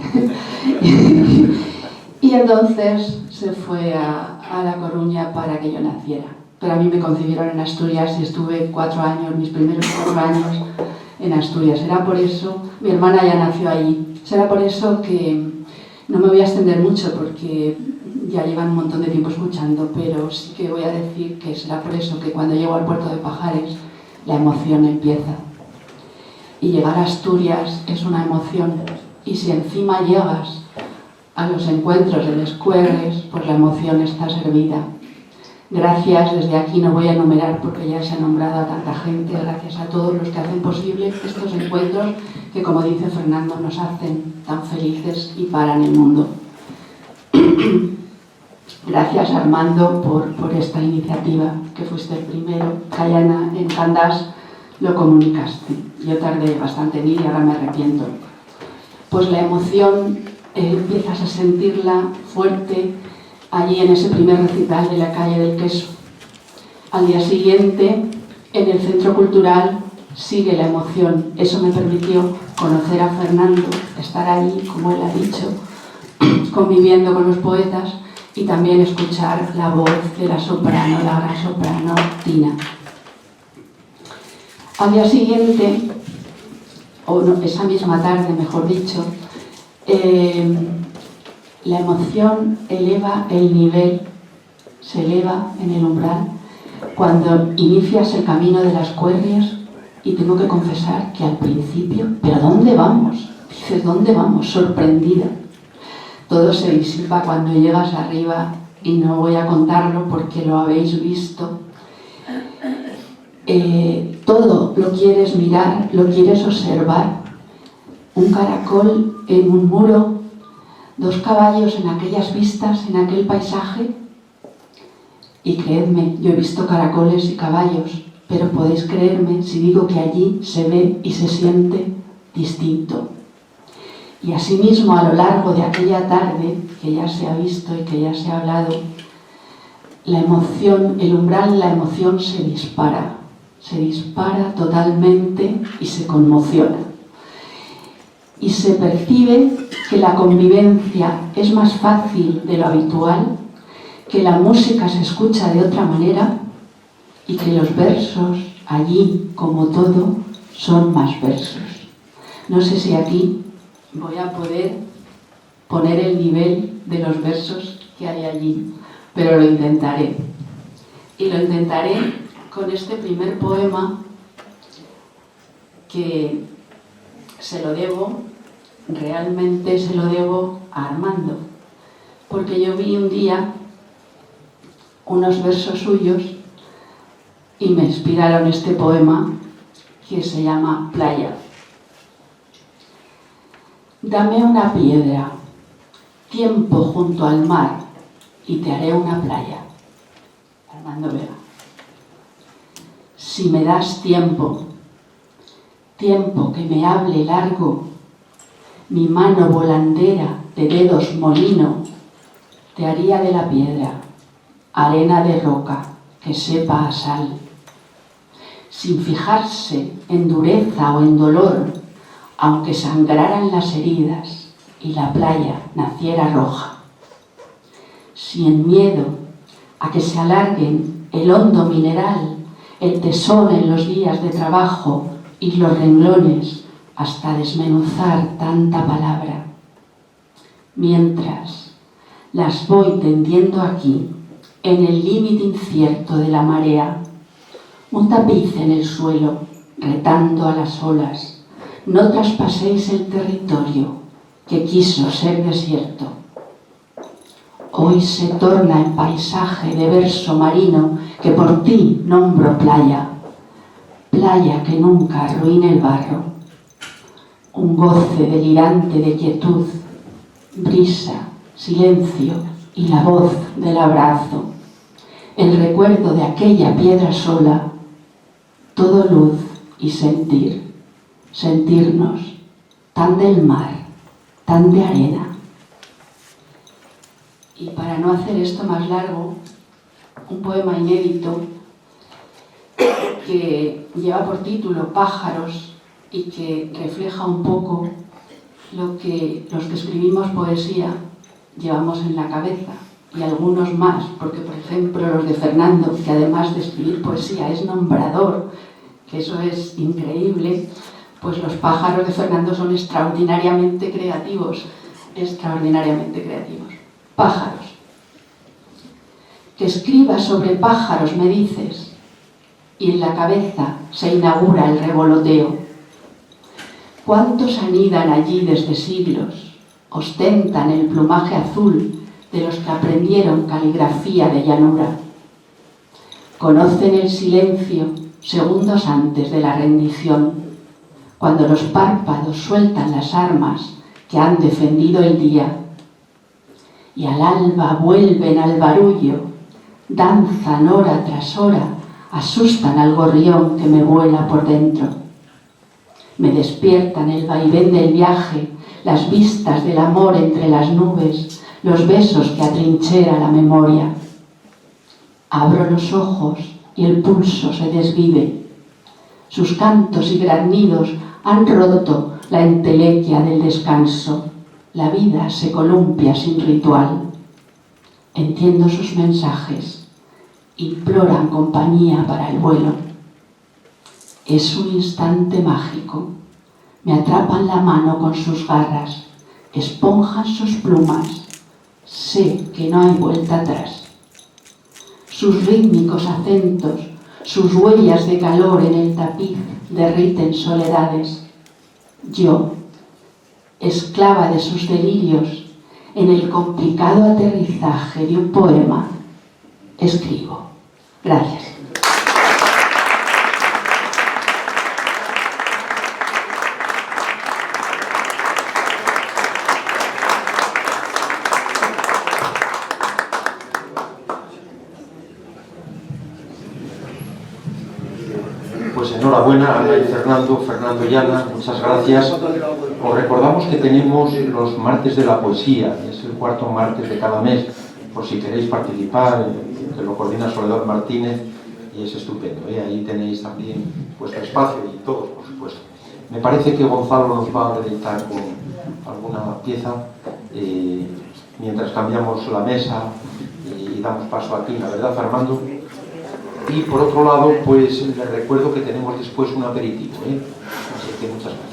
Y entonces se fue a La Coruña para que yo naciera. Pero a mí me concibieron en Asturias y estuve 4 años, mis primeros 4 años en Asturias. Será por eso, mi hermana ya nació allí. Será por eso que no me voy a extender mucho porque ya llevan un montón de tiempo escuchando, pero sí que voy a decir que será por eso que cuando llego al puerto de Pajares la emoción empieza. Y llegar a Asturias es una emoción. Y si encima llegas a los encuentros del Escuerres, pues la emoción está servida. Gracias, desde aquí no voy a enumerar porque ya se ha nombrado a tanta gente, gracias a todos los que hacen posible estos encuentros que, como dice Fernando, nos hacen tan felices y paran el mundo. Gracias, Armando, por esta iniciativa, que fuiste el primero. Cayana, en Candás lo comunicaste. Yo tardé bastante en ir y ahora me arrepiento. Pues la emoción empiezas a sentirla fuerte allí en ese primer recital de la calle del Queso. Al día siguiente, en el Centro Cultural, sigue la emoción. Eso me permitió conocer a Fernando, estar allí, como él ha dicho, conviviendo con los poetas, y también escuchar la voz de la soprano, la gran soprano Tina. Al día siguiente, o no, esa misma tarde, mejor dicho, la emoción eleva el nivel, se eleva en el umbral, cuando inicias el camino de las Cuerrias, y tengo que confesar que al principio, ¿pero dónde vamos? Dices, ¿dónde vamos? Sorprendida. Todo se disipa cuando llegas arriba y no voy a contarlo porque lo habéis visto. Todo lo quieres mirar, lo quieres observar. Un caracol en un muro, 2 caballos en aquellas vistas, en aquel paisaje. Y creedme, yo he visto caracoles y caballos, pero podéis creerme si digo que allí se ve y se siente distinto. Y asimismo, a lo largo de aquella tarde, que ya se ha visto y que ya se ha hablado, la emoción, el umbral de la emoción se dispara totalmente y se conmociona. Y se percibe que la convivencia es más fácil de lo habitual, que la música se escucha de otra manera y que los versos, allí, como todo, son más versos. No sé si aquí voy a poder poner el nivel de los versos que hay allí, pero lo intentaré. Y lo intentaré con este primer poema que se lo debo, realmente se lo debo a Armando, porque yo vi un día unos versos suyos y me inspiraron este poema que se llama Playa. Dame una piedra, tiempo junto al mar, y te haré una playa. Armando Vega. Si me das tiempo, tiempo que me hable largo, mi mano volandera de dedos molino, te haría de la piedra arena de roca que sepa a sal. Sin fijarse en dureza o en dolor, aunque sangraran las heridas y la playa naciera roja. Sin miedo a que se alarguen el hondo mineral, el tesón en los días de trabajo y los renglones hasta desmenuzar tanta palabra. Mientras las voy tendiendo aquí, en el límite incierto de la marea, un tapiz en el suelo, retando a las olas, no traspaséis el territorio que quiso ser desierto. Hoy se torna en paisaje de verso marino que por ti nombro playa, playa que nunca arruine el barro. Un goce delirante de quietud, brisa, silencio y la voz del abrazo. El recuerdo de aquella piedra sola, todo luz y sentir, sentirnos tan del mar, tan de arena. Y para no hacer esto más largo, un poema inédito que lleva por título Pájaros y que refleja un poco lo que los que escribimos poesía llevamos en la cabeza, y algunos más, porque por ejemplo los de Fernando, que además de escribir poesía es nombrador, que eso es increíble, pues los pájaros de Fernando son extraordinariamente creativos, extraordinariamente creativos. Pájaros. Que escriba sobre pájaros, me dices, y en la cabeza se inaugura el revoloteo. ¿Cuántos anidan allí desde siglos? Ostentan el plumaje azul de los que aprendieron caligrafía de llanura. Conocen el silencio segundos antes de la rendición, cuando los párpados sueltan las armas que han defendido el día. Y al alba vuelven al barullo, danzan hora tras hora, asustan al gorrión que me vuela por dentro. Me despiertan el vaivén del viaje, las vistas del amor entre las nubes, los besos que atrinchera la memoria. Abro los ojos y el pulso se desvive. Sus cantos y graznidos han roto la entelequia del descanso. La vida se columpia sin ritual. Entiendo sus mensajes. Imploran compañía para el vuelo. Es un instante mágico. Me atrapan la mano con sus garras, esponjan sus plumas. Sé que no hay vuelta atrás. Sus rítmicos acentos, sus huellas de calor en el tapiz derriten soledades. Yo, esclava de sus delirios, en el complicado aterrizaje de un poema, escribo. Gracias. Pues enhorabuena, Ana y Fernando y Ana, muchas gracias. Os recordamos que tenemos los martes de la poesía, es el cuarto martes de cada mes, por si queréis participar, que lo coordina Soledad Martínez, y es estupendo, ahí tenéis también vuestro espacio y todos, por supuesto. Me parece que Gonzalo nos va a deleitar con alguna pieza, mientras cambiamos la mesa y damos paso a ti, la verdad, Fernando. Y por otro lado, pues les recuerdo que tenemos después un aperitivo, así que muchas gracias.